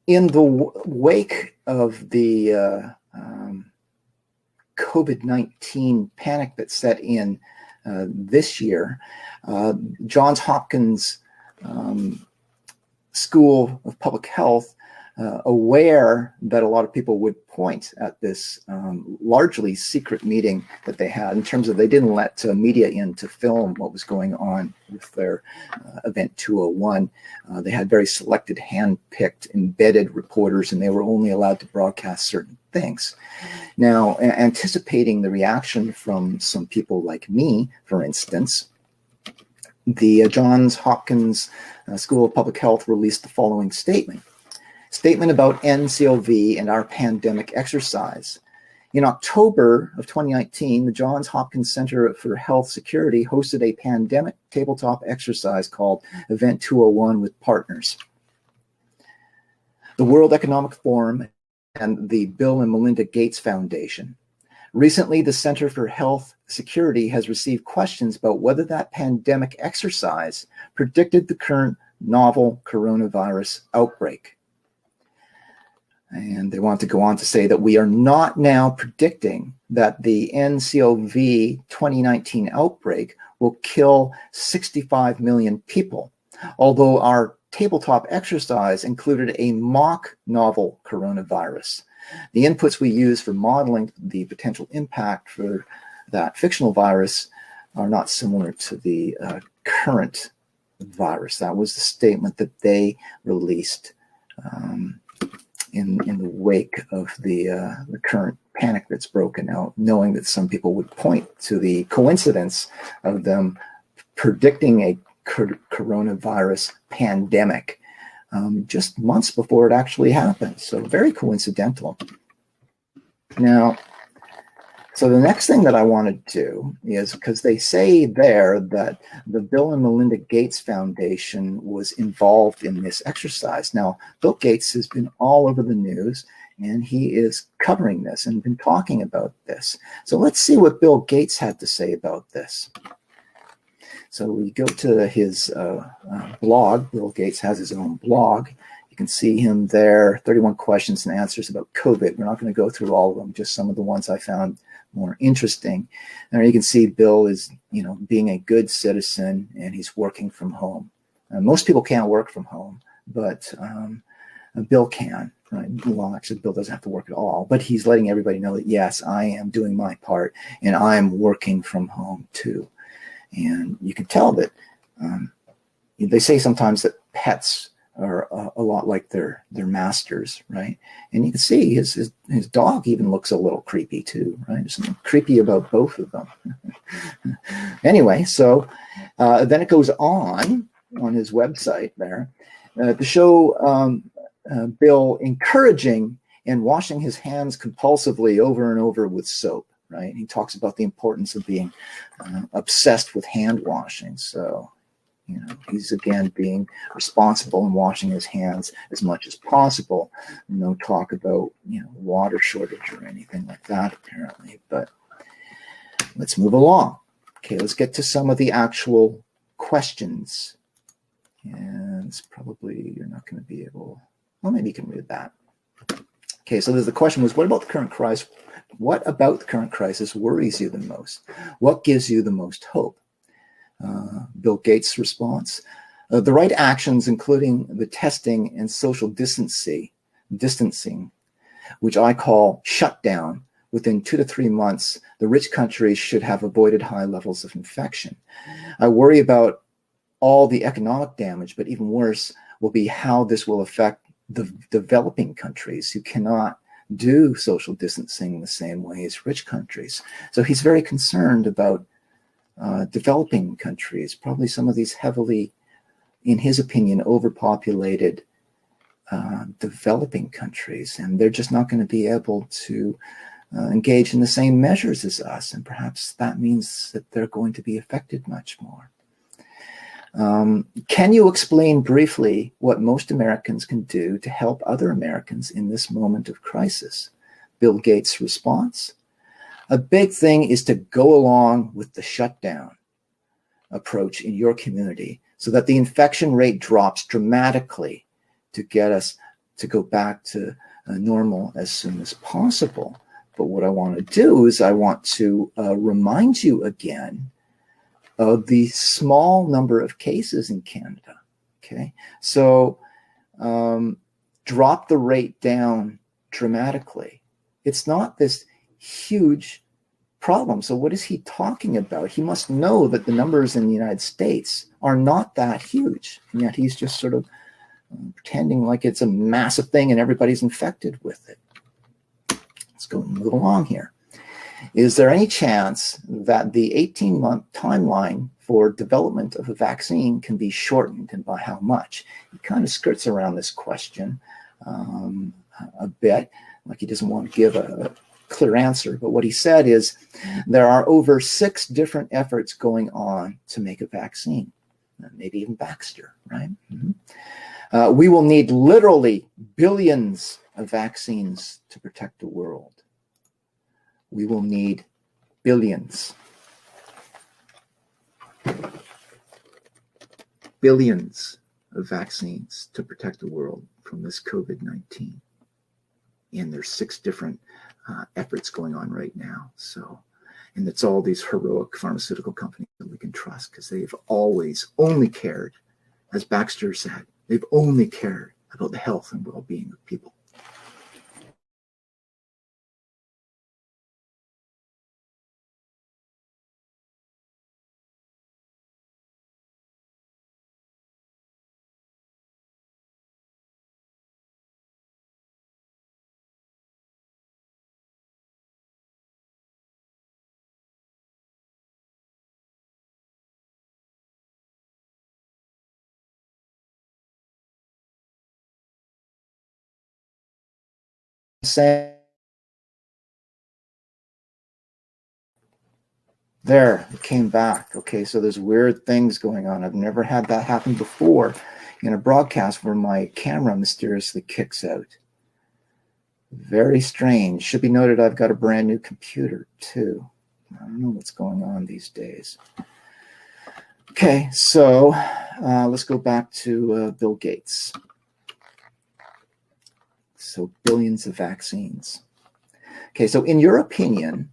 in the wake of the COVID-19 panic that set in this year, Johns Hopkins School of Public Health, aware that a lot of people would point at this largely secret meeting that they had, in terms of they didn't let media in to film what was going on with their Event 201. They had very selected, hand-picked, embedded reporters, and they were only allowed to broadcast certain things. Now, anticipating the reaction from some people like me, for instance, the Johns Hopkins School of Public Health released the following statement. Statement about NCOV and our pandemic exercise. In October of 2019, the Johns Hopkins Center for Health Security hosted a pandemic tabletop exercise called Event 201 with partners. The World Economic Forum and the Bill and Melinda Gates Foundation. Recently, the Center for Health Security has received questions about whether that pandemic exercise predicted the current novel coronavirus outbreak. And they want to go on to say that we are not now predicting that the NCOV 2019 outbreak will kill 65 million people, although our tabletop exercise included a mock novel coronavirus. The inputs we use for modeling the potential impact for that fictional virus are not similar to the current virus. That was the statement that they released in the wake of the current panic that's broken out, knowing that some people would point to the coincidence of them predicting a coronavirus pandemic just months before it actually happened. So very coincidental. Now, so the next thing that I want to do is, because they say there that the Bill and Melinda Gates Foundation was involved in this exercise. Now, Bill Gates has been all over the news, and he is covering this and been talking about this. So let's see what Bill Gates had to say about this. So we go to his blog. Bill Gates has his own blog. You can see him there, 31 questions and answers about COVID. We're not going to go through all of them, just some of the ones I found more interesting. And you can see Bill is, being a good citizen, and he's working from home. Most people can't work from home, but Bill can. Right? Well, actually, Bill doesn't have to work at all, but he's letting everybody know that, yes, I am doing my part, and I'm working from home too. And you can tell that they say sometimes that pets are a lot like their masters, right? And you can see his dog even looks a little creepy too, right? There's something creepy about both of them. Anyway, so then it goes on his website there to show Bill encouraging and washing his hands compulsively over and over with soap, right? He talks about the importance of being obsessed with hand washing. So, he's again being responsible and washing his hands as much as possible. No talk about, water shortage or anything like that, apparently. But let's move along. Okay, let's get to some of the actual questions. And it's probably, you're not going to be able, well, maybe you can read that. Okay, so the question was, what about the current crisis? What about the current crisis worries you the most? What gives you the most hope? Bill Gates' response, the right actions, including the testing and social distancing, which I call shutdown, within 2 to 3 months, the rich countries should have avoided high levels of infection. I worry about all the economic damage, but even worse will be how this will affect the developing countries who cannot do social distancing the same way as rich countries. So he's very concerned about developing countries, probably some of these heavily, in his opinion, overpopulated developing countries, and they're just not going to be able to engage in the same measures as us, and perhaps that means that they're going to be affected much more. Can you explain briefly what most Americans can do to help other Americans in this moment of crisis? Bill Gates' response: a big thing is to go along with the shutdown approach in your community so that the infection rate drops dramatically to get us to go back to normal as soon as possible. But what I want to do is I want to remind you again of the small number of cases in Canada. Okay, so drop the rate down dramatically. It's not this huge problem. So what is he talking about? He must know that the numbers in the United States are not that huge, and yet he's just sort of pretending like it's a massive thing and everybody's infected with it. Let's go and move along here. Is there any chance that the 18-month timeline for development of a vaccine can be shortened, and by how much? He kind of skirts around this question a bit, like he doesn't want to give a clear answer. But what he said is there are over 6 different efforts going on to make a vaccine, maybe even Baxter, right? Mm-hmm. We will need literally billions of vaccines to protect the world. We will need billions. Billions of vaccines to protect the world from this COVID-19. And there's 6 different efforts going on right now. So, and it's all these heroic pharmaceutical companies that we can trust, because they've always only cared, as Baxter said, they've only cared about the health and well-being of people. Say there, it came back. Okay, so there's weird things going on. I've never had that happen before in a broadcast where my camera mysteriously kicks out. Very strange. Should be noted I've got a brand new computer too. I don't know what's going on these days. Okay, so let's go back to Bill Gates. So billions of vaccines. Okay, so in your opinion,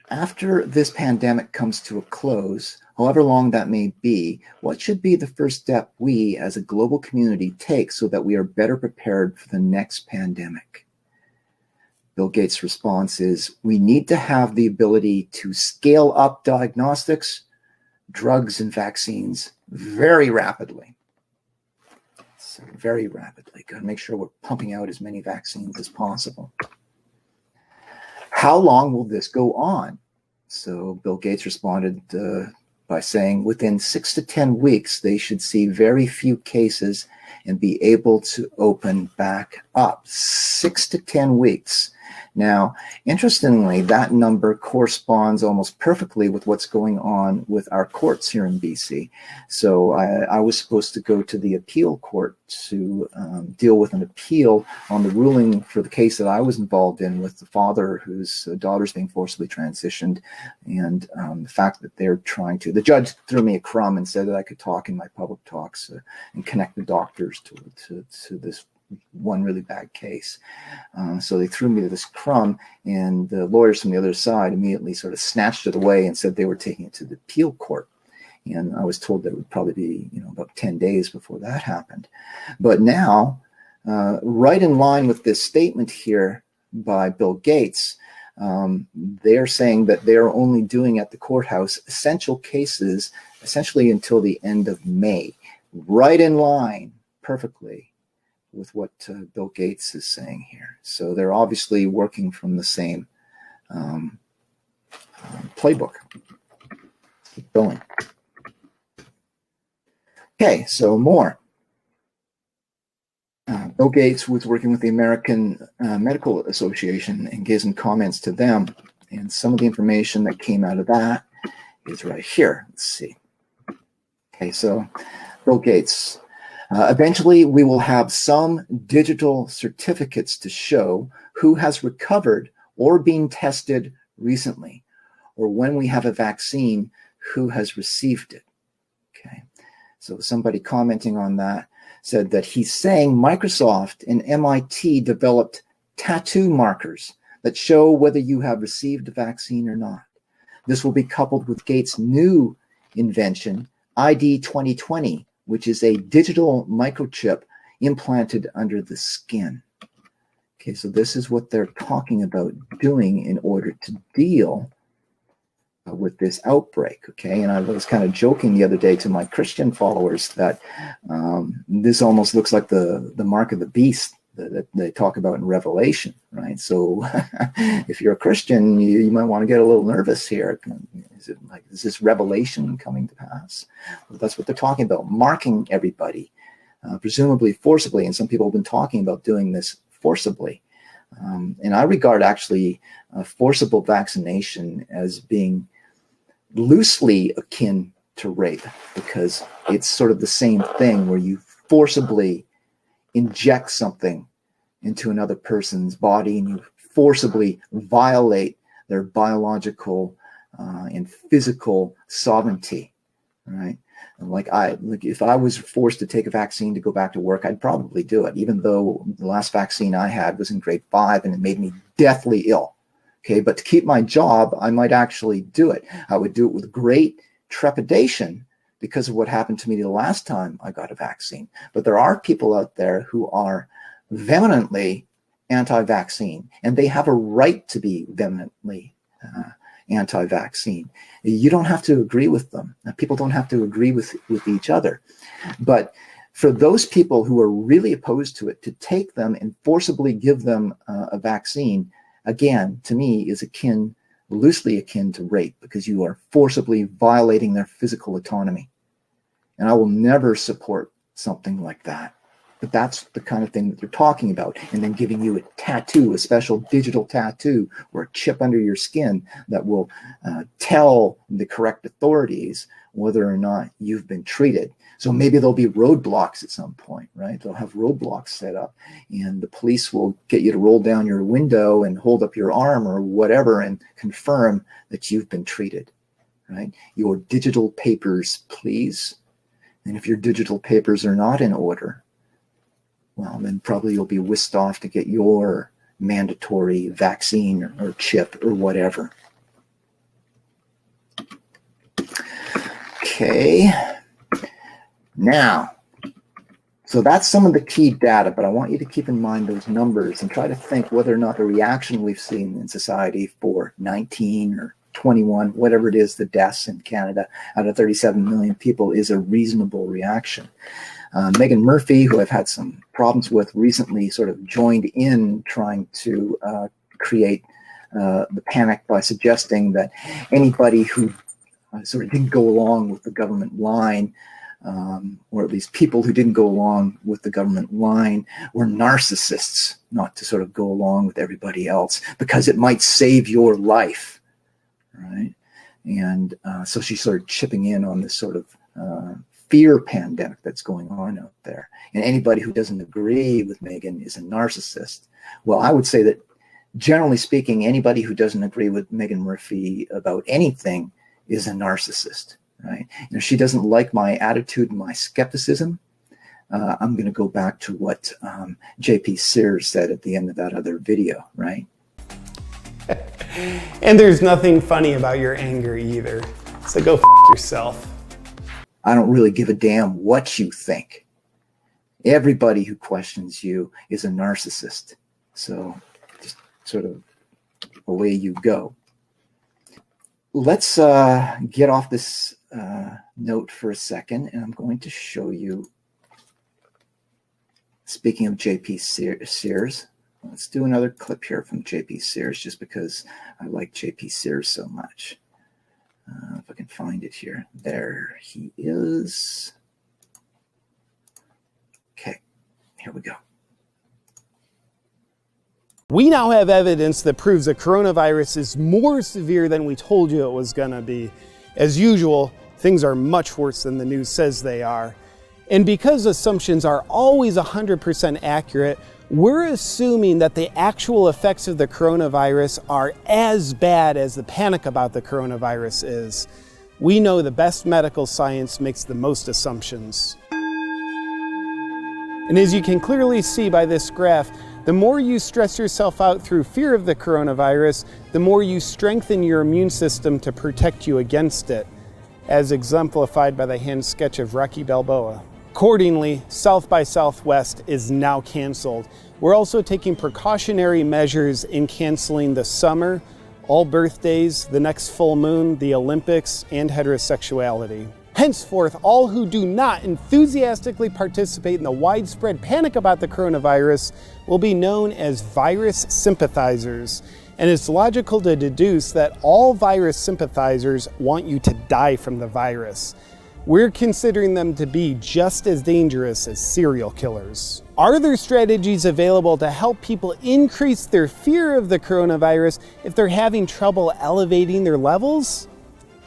after this pandemic comes to a close, however long that may be, what should be the first step we as a global community take so that we are better prepared for the next pandemic? Bill Gates' response is, we need to have the ability to scale up diagnostics, drugs, and vaccines very rapidly. So very rapidly. Got to make sure we're pumping out as many vaccines as possible. How long will this go on? So Bill Gates responded by saying within 6 to 10 weeks, they should see very few cases and be able to open back up. 6 to 10 weeks. Now, interestingly, that number corresponds almost perfectly with what's going on with our courts here in BC. So I was supposed to go to the appeal court to deal with an appeal on the ruling for the case that I was involved in with the father whose daughter's being forcibly transitioned, and the fact that they're trying to, the judge threw me a crumb and said that I could talk in my public talks and connect the doctors to this one really bad case. So they threw me to this crumb, and the lawyers from the other side immediately sort of snatched it away and said they were taking it to the appeal court. And I was told that it would probably be, about 10 days before that happened. But now, right in line with this statement here by Bill Gates, they're saying that they're only doing at the courthouse essential cases essentially until the end of May, right in line perfectly with what Bill Gates is saying here. So they're obviously working from the same playbook. Keep going. Okay, so more. Bill Gates was working with the American Medical Association and gave some comments to them. And some of the information that came out of that is right here. Let's see. Okay, so Bill Gates. Eventually, we will have some digital certificates to show who has recovered or been tested recently, or when we have a vaccine, who has received it. Okay, so somebody commenting on that said that he's saying Microsoft and MIT developed tattoo markers that show whether you have received a vaccine or not. This will be coupled with Gates' new invention, ID 2020, which is a digital microchip implanted under the skin. Okay, so this is what they're talking about doing in order to deal with this outbreak. Okay, and I was kind of joking the other day to my Christian followers that this almost looks like the mark of the beast that they talk about in Revelation, right? So if you're a Christian, you might want to get a little nervous here. Is this revelation coming to pass? Well, that's what they're talking about, marking everybody, presumably forcibly, and some people have been talking about doing this forcibly. And I regard actually forcible vaccination as being loosely akin to rape, because it's sort of the same thing where you forcibly inject something into another person's body and you forcibly violate their biological and physical sovereignty, right? And like if I was forced to take a vaccine to go back to work, I'd probably do it, even though the last vaccine I had was in grade 5 and it made me deathly ill. Okay, but to keep my job, I might actually do it. I would do it with great trepidation because of what happened to me the last time I got a vaccine. But there are people out there who are vehemently anti-vaccine, and they have a right to be vehemently anti-vaccine. You don't have to agree with them. People don't have to agree with each other. But for those people who are really opposed to it, to take them and forcibly give them a vaccine, again, to me, is loosely akin to rape, because you are forcibly violating their physical autonomy. And I will never support something like that. But that's the kind of thing that they're talking about. And then giving you a tattoo, a special digital tattoo or a chip under your skin that will tell the correct authorities whether or not you've been treated. So maybe there'll be roadblocks at some point, right? They'll have roadblocks set up and the police will get you to roll down your window and hold up your arm or whatever and confirm that you've been treated, right? Your digital papers, please. And if your digital papers are not in order, well, then probably you'll be whisked off to get your mandatory vaccine or chip or whatever. Okay. Now, so that's some of the key data, but I want you to keep in mind those numbers and try to think whether or not the reaction we've seen in society for 19 or 21, whatever it is, the deaths in Canada out of 37 million people is a reasonable reaction. Megan Murphy, who I've had some problems with recently, sort of joined in trying to create the panic by suggesting that anybody who sort of didn't go along with the government line, or at least people who didn't go along with the government line, were narcissists, not to sort of go along with everybody else because it might save your life, right? And so she's sort of chipping in on this sort of fear pandemic that's going on out there. And anybody who doesn't agree with Megan is a narcissist. Well, I would say that generally speaking, anybody who doesn't agree with Megan Murphy about anything is a narcissist, right? And if she doesn't like my attitude and my skepticism, I'm going to go back to what JP Sears said at the end of that other video, right? And there's nothing funny about your anger either. So go f*** yourself. I don't really give a damn what you think. Everybody who questions you is a narcissist. So just sort of away you go. Let's get off this note for a second, and I'm going to show you, speaking of J.P. Sears, let's do another clip here from J.P. Sears, just because I like J.P. Sears so much. If I can find it here. There he is. Okay, here we go. We now have evidence that proves that coronavirus is more severe than we told you it was going to be. As usual, things are much worse than the news says they are. And because assumptions are always 100% accurate, we're assuming that the actual effects of the coronavirus are as bad as the panic about the coronavirus is. We know the best medical science makes the most assumptions. And as you can clearly see by this graph, the more you stress yourself out through fear of the coronavirus, the more you strengthen your immune system to protect you against it, as exemplified by the hand sketch of Rocky Balboa. Accordingly, South by Southwest is now canceled. We're also taking precautionary measures in canceling the summer, all birthdays, the next full moon, the Olympics, and heterosexuality. Henceforth, all who do not enthusiastically participate in the widespread panic about the coronavirus will be known as virus sympathizers. And it's logical to deduce that all virus sympathizers want you to die from the virus. We're considering them to be just as dangerous as serial killers. Are there strategies available to help people increase their fear of the coronavirus if they're having trouble elevating their levels?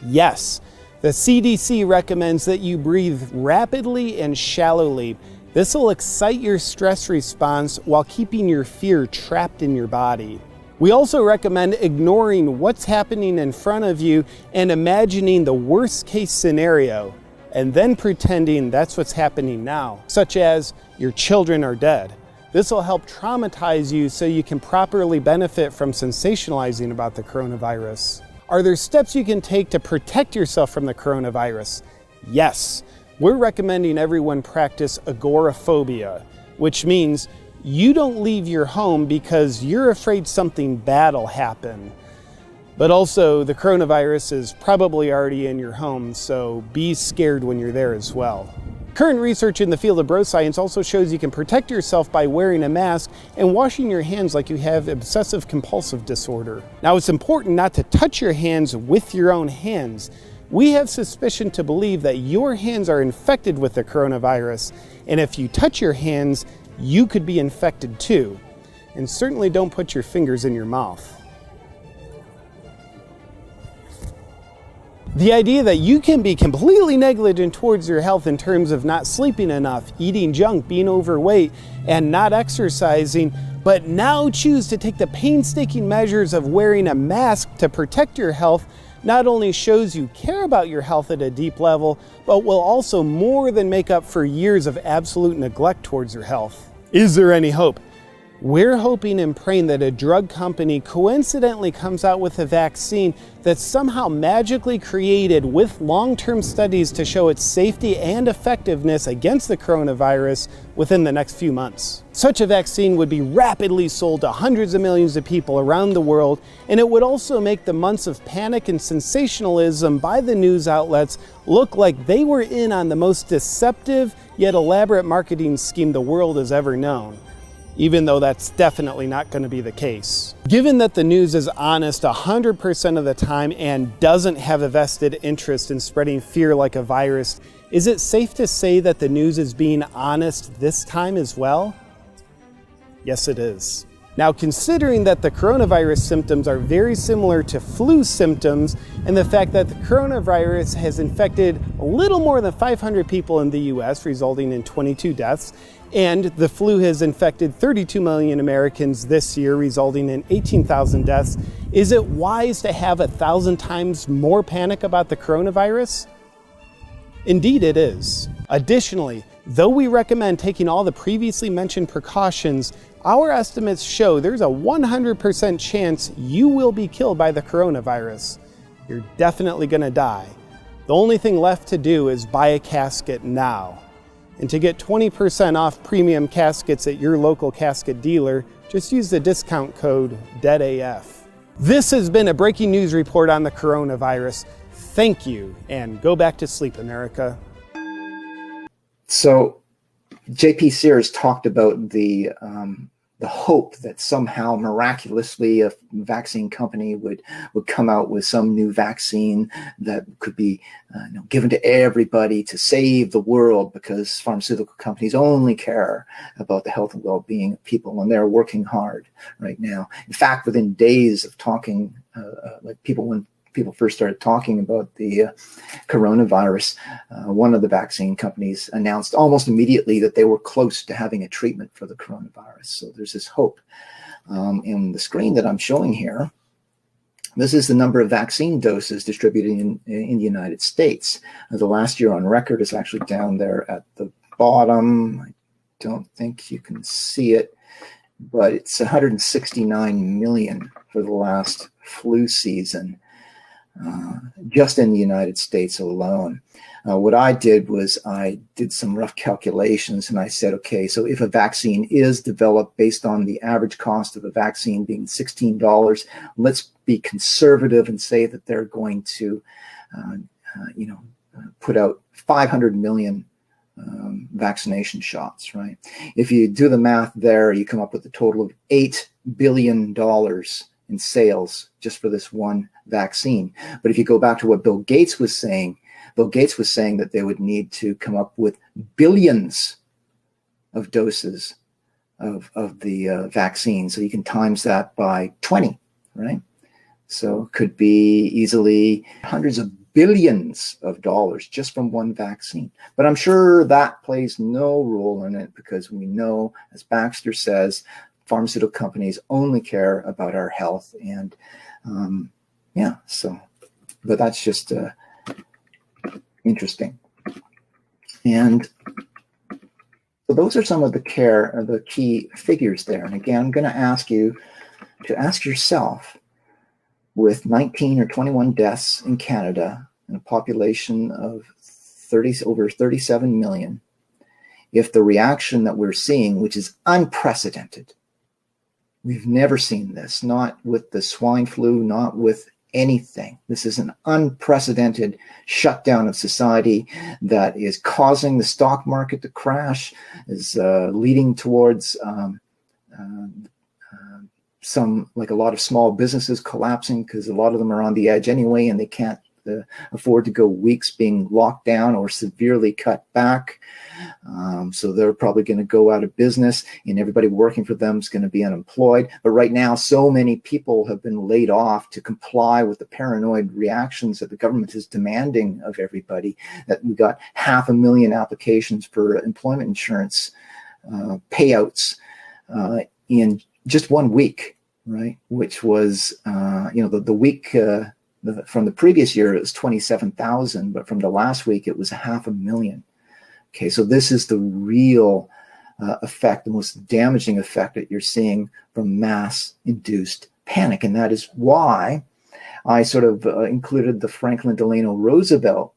Yes. The CDC recommends that you breathe rapidly and shallowly. This will excite your stress response while keeping your fear trapped in your body. We also recommend ignoring what's happening in front of you and imagining the worst case scenario, and then pretending that's what's happening now, such as your children are dead. This will help traumatize you so you can properly benefit from sensationalizing about the coronavirus. Are there steps you can take to protect yourself from the coronavirus? Yes. We're recommending everyone practice agoraphobia, which means you don't leave your home because you're afraid something bad will happen. But also, the coronavirus is probably already in your home, so be scared when you're there as well. Current research in the field of bro science also shows you can protect yourself by wearing a mask and washing your hands like you have obsessive compulsive disorder. Now, it's important not to touch your hands with your own hands. We have suspicion to believe that your hands are infected with the coronavirus, and if you touch your hands, you could be infected too. And certainly don't put your fingers in your mouth. The idea that you can be completely negligent towards your health in terms of not sleeping enough, eating junk, being overweight, and not exercising, but now choose to take the painstaking measures of wearing a mask to protect your health not only shows you care about your health at a deep level, but will also more than make up for years of absolute neglect towards your health. Is there any hope? We're hoping and praying that a drug company coincidentally comes out with a vaccine that's somehow magically created with long-term studies to show its safety and effectiveness against the coronavirus within the next few months. Such a vaccine would be rapidly sold to hundreds of millions of people around the world, and it would also make the months of panic and sensationalism by the news outlets look like they were in on the most deceptive yet elaborate marketing scheme the world has ever known. Even though that's definitely not going to be the case. Given that the news is honest 100% of the time and doesn't have a vested interest in spreading fear like a virus, is it safe to say that the news is being honest this time as well? Yes, it is. Now, considering that the coronavirus symptoms are very similar to flu symptoms, and the fact that the coronavirus has infected a little more than 500 people in the US, resulting in 22 deaths, and the flu has infected 32 million Americans this year, resulting in 18,000 deaths, is it wise to have 1,000 times more panic about the coronavirus? Indeed it is. Additionally, though we recommend taking all the previously mentioned precautions, our estimates show there's a 100% chance you will be killed by the coronavirus. You're definitely going to die. The only thing left to do is buy a casket now. And to get 20% off premium caskets at your local casket dealer, just use the discount code DEADAF. This has been a breaking news report on the coronavirus. Thank you, and go back to sleep, America. So J.P. Sears talked about the hope that somehow miraculously a vaccine company would come out with some new vaccine that could be given to everybody to save the world, because pharmaceutical companies only care about the health and well-being of people, and they're working hard right now. In fact, within days of talking, when people first started talking about the coronavirus, one of the vaccine companies announced almost immediately that they were close to having a treatment for the coronavirus. So there's this hope. In the screen that I'm showing here, this is the number of vaccine doses distributed in the United States. The last year on record is actually down there at the bottom. I don't think you can see it, but it's 169 million for the last flu season. Just in the United States alone. What I did was I did some rough calculations, and I said, okay, so if a vaccine is developed based on the average cost of a vaccine being $16, let's be conservative and say that they're going to, put out 500 million vaccination shots, right? If you do the math there, you come up with a total of $8 billion in sales just for this one vaccine. But if you go back to what Bill Gates was saying that they would need to come up with billions of doses of the vaccine. So you can times that by 20, right? So it could be easily hundreds of billions of dollars just from one vaccine. But I'm sure that plays no role in it, because we know, as Baxter says, pharmaceutical companies only care about our health. And but that's just interesting. And so those are some of the key figures there. And again, I'm going to ask you to ask yourself, with 19 or 21 deaths in Canada and a population of over 37 million, if the reaction that we're seeing, which is unprecedented, we've never seen this, not with the swine flu, not with anything. This is an unprecedented shutdown of society that is causing the stock market to crash, is leading towards a lot of small businesses collapsing, because a lot of them are on the edge anyway, and they can't afford to go weeks being locked down or severely cut back. So they're probably going to go out of business, and everybody working for them is going to be unemployed. But right now, so many people have been laid off to comply with the paranoid reactions that the government is demanding of everybody, that we got 500,000 applications for employment insurance payouts in just 1 week, right? Which was, the week from the previous year, it was 27,000, but from the last week, it was 500,000. Okay, so this is the real effect, the most damaging effect that you're seeing from mass-induced panic. And that is why I sort of included the Franklin Delano Roosevelt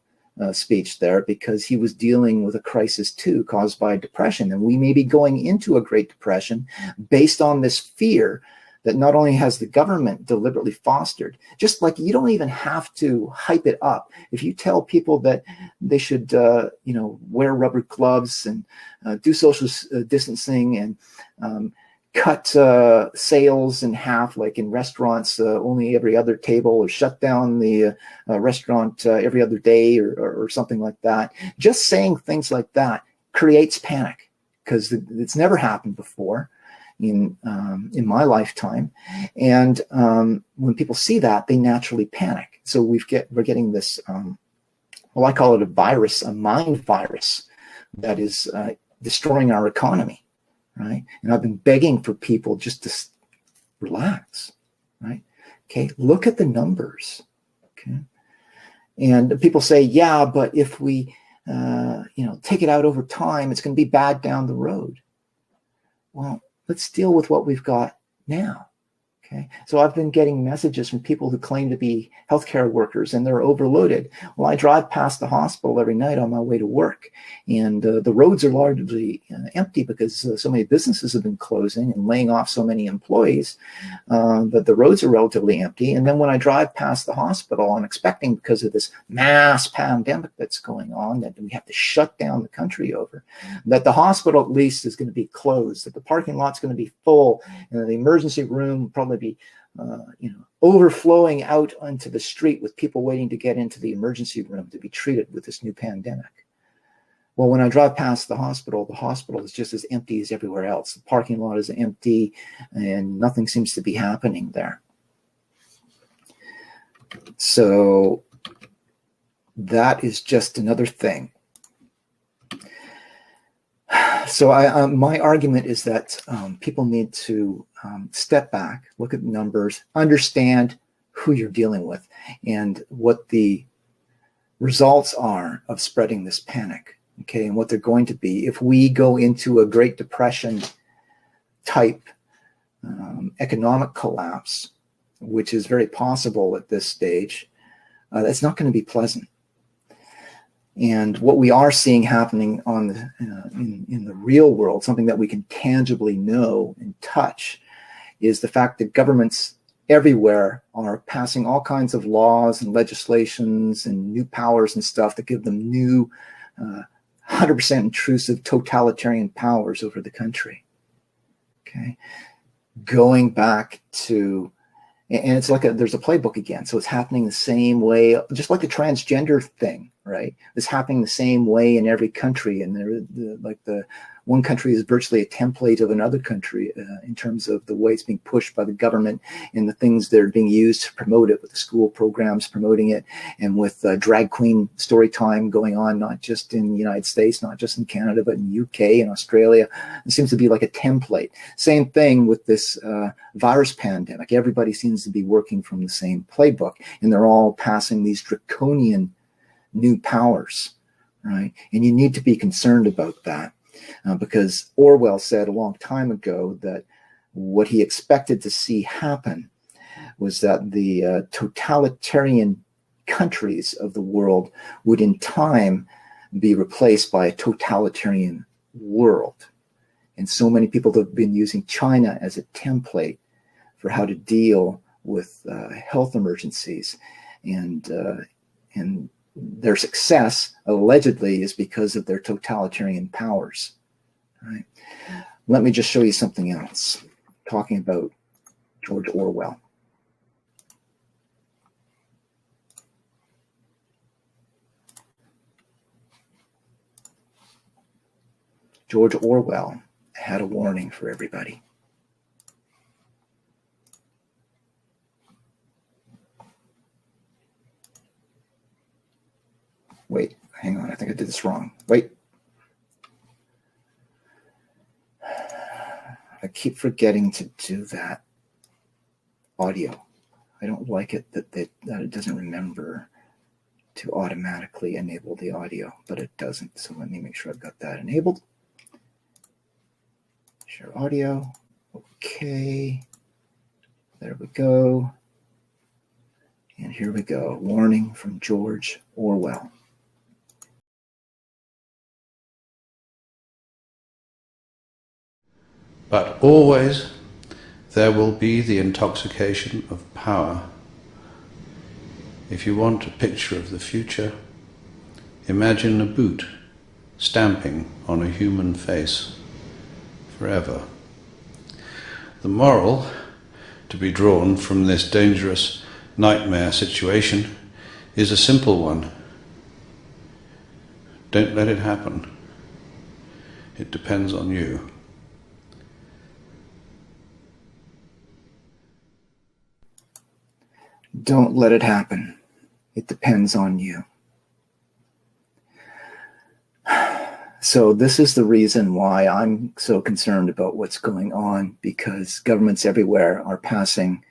speech there, because he was dealing with a crisis too, caused by depression. And we may be going into a Great Depression based on this fear that not only has the government deliberately fostered, just like you don't even have to hype it up. If you tell people that they should, wear rubber gloves and do social distancing and cut sales in half, like in restaurants, only every other table, or shut down the restaurant every other day, or something like that. Just saying things like that creates panic, because it's never happened before in my lifetime. And when people see that, they naturally panic. So we're getting this, I call it a virus, a mind virus that is destroying our economy, right? And I've been begging for people just to relax, right? Okay, look at the numbers, okay? And people say, yeah, but if we, take it out over time, it's going to be bad down the road. Well, let's deal with what we've got now. Okay, so I've been getting messages from people who claim to be healthcare workers and they're overloaded. Well, I drive past the hospital every night on my way to work, and the roads are largely empty because so many businesses have been closing and laying off so many employees, but the roads are relatively empty. And then when I drive past the hospital, I'm expecting, because of this mass pandemic that's going on, that we have to shut down the country over, that the hospital at least is going to be closed, that the parking lot's going to be full, and the emergency room will probably be overflowing out onto the street with people waiting to get into the emergency room to be treated with this new pandemic. Well, when I drive past the hospital is just as empty as everywhere else. The parking lot is empty and nothing seems to be happening there. So that is just another thing. So my argument is that people need to step back, look at the numbers, understand who you're dealing with and what the results are of spreading this panic, okay, and what they're going to be. If we go into a Great Depression type economic collapse, which is very possible at this stage, that's not going to be pleasant. And what we are seeing happening on the, in the real world, something that we can tangibly know and touch, is the fact that governments everywhere are passing all kinds of laws and legislations and new powers and stuff that give them new 100% intrusive totalitarian powers over the country. Okay, going back to, and it's like there's a playbook again. So it's happening the same way, just like the transgender thing, right? It's happening the same way in every country. And the one country is virtually a template of another country in terms of the way it's being pushed by the government and the things that are being used to promote it, with the school programs promoting it, and with drag queen story time going on, not just in the United States, not just in Canada, but in UK and Australia. It seems to be like a template. Same thing with this virus pandemic. Everybody seems to be working from the same playbook, and they're all passing these draconian new powers, right? And you need to be concerned about that. Because Orwell said a long time ago that what he expected to see happen was that the totalitarian countries of the world would in time be replaced by a totalitarian world. And so many people have been using China as a template for how to deal with health emergencies, and their success allegedly is because of their totalitarian powers. Right. Let me just show you something else, talking about George Orwell. George Orwell had a warning for everybody. Wait, hang on, I think I did this wrong. Wait. I keep forgetting to do that audio. I don't like it that it doesn't remember to automatically enable the audio, but it doesn't. So let me make sure I've got that enabled. Share audio. Okay. There we go. And here we go. Warning from George Orwell. But always there will be the intoxication of power. If you want a picture of the future, imagine a boot stamping on a human face forever. The moral to be drawn from this dangerous nightmare situation is a simple one. Don't let it happen. It depends on you. Don't let it happen. It depends on you. So this is the reason why I'm so concerned about what's going on, because governments everywhere are passing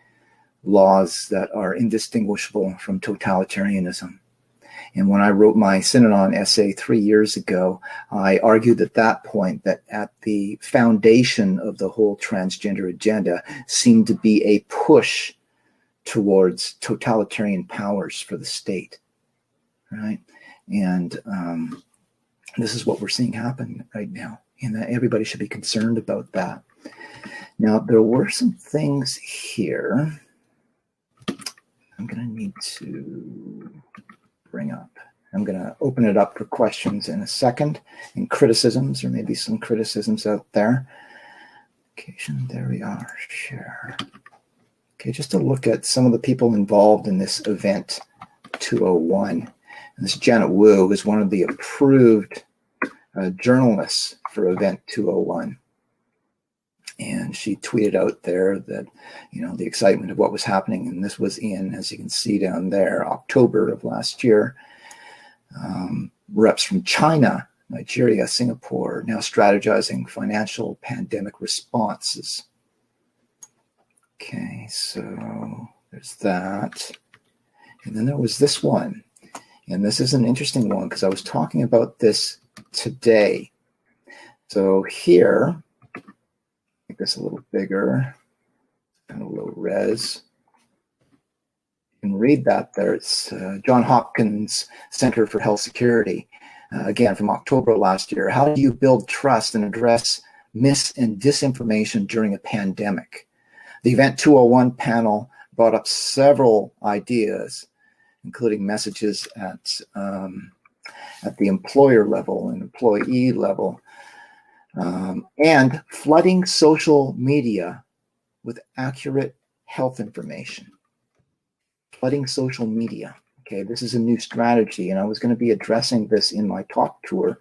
laws that are indistinguishable from totalitarianism. And when I wrote my Synanon essay 3 years ago, I argued at that point that at the foundation of the whole transgender agenda seemed to be a push towards totalitarian powers for the state, right? And this is what we're seeing happen right now, and that everybody should be concerned about that. Now, there were some things here I'm going to need to bring up. I'm going to open it up for questions in a second, and criticisms. There may be some criticisms out there. Okay, there we are. Share. Okay, just to look at some of the people involved in this event 201. And this Janet Wu is one of the approved journalists for event 201. And she tweeted out there that, you know, the excitement of what was happening. And this was in, as you can see down there, October of last year. Reps from China, Nigeria, Singapore, now strategizing financial pandemic responses. Okay, so there's that. And then there was this one. And this is an interesting one because I was talking about this today. So here, make this a little bigger, kind of low res. You can read that there. It's John Hopkins Center for Health Security, again from October last year. How do you build trust and address mis and disinformation during a pandemic? The Event 201 panel brought up several ideas, including messages at the employer level and employee level, and flooding social media with accurate health information. Flooding social media. Okay, this is a new strategy, and I was going to be addressing this in my talk tour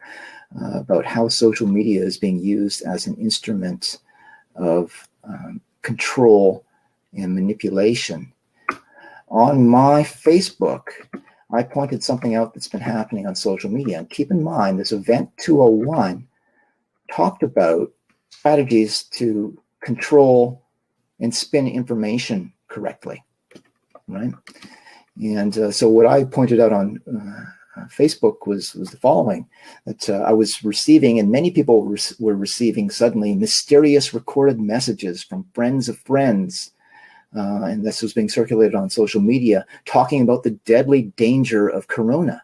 about how social media is being used as an instrument of control and manipulation. On my Facebook, I pointed something out that's been happening on social media. And keep in mind, this Event 201 talked about strategies to control and spin information correctly, right? And so what I pointed out on Facebook was the following, that I was receiving, and many people were receiving suddenly, mysterious recorded messages from friends of friends, and this was being circulated on social media, talking about the deadly danger of corona.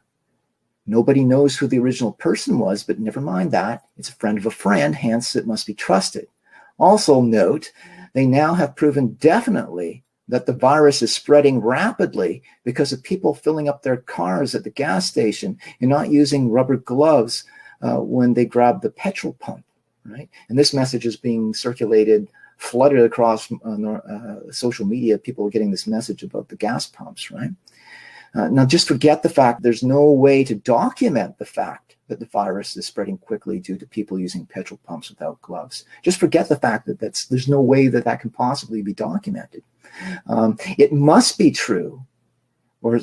Nobody knows who the original person was, but never mind that. It's a friend of a friend, hence it must be trusted. Also note, they now have proven definitely that the virus is spreading rapidly because of people filling up their cars at the gas station and not using rubber gloves when they grab the petrol pump, right? And this message is being circulated, flooded across social media. People are getting this message about the gas pumps, right? Now, just forget the fact there's no way to document the fact that the virus is spreading quickly due to people using petrol pumps without gloves. Just forget the fact that there's no way that that can possibly be documented. It must be true, or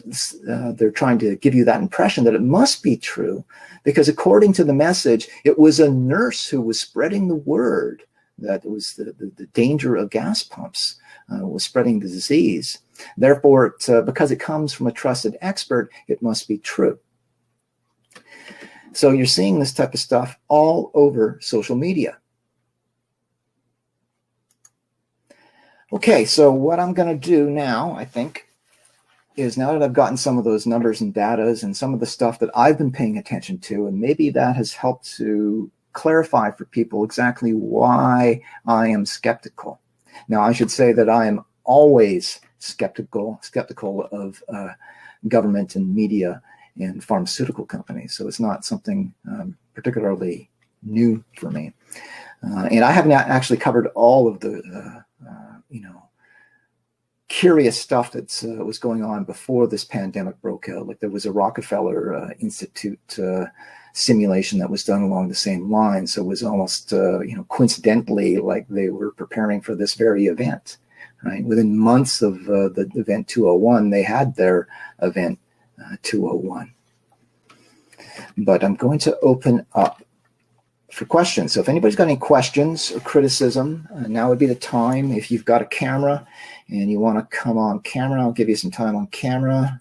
they're trying to give you that impression that it must be true, because according to the message, it was a nurse who was spreading the word that it was the danger of gas pumps was spreading the disease. Therefore, because it comes from a trusted expert, it must be true. So you're seeing this type of stuff all over social media. Okay, so what I'm going to do now, I think, is now that I've gotten some of those numbers and datas and some of the stuff that I've been paying attention to, and maybe that has helped to clarify for people exactly why I am skeptical. Now, I should say that I am always skeptical of government and media and pharmaceutical companies. So it's not something particularly new for me. And I haven't actually covered all of the, curious stuff that was going on before this pandemic broke out. Like there was a Rockefeller Institute simulation that was done along the same line. So it was almost, coincidentally, like they were preparing for this very event, right? Within months of the event 201, they had their event 201. But I'm going to open up for questions. So if anybody's got any questions or criticism, now would be the time. If you've got a camera and you want to come on camera, I'll give you some time on camera.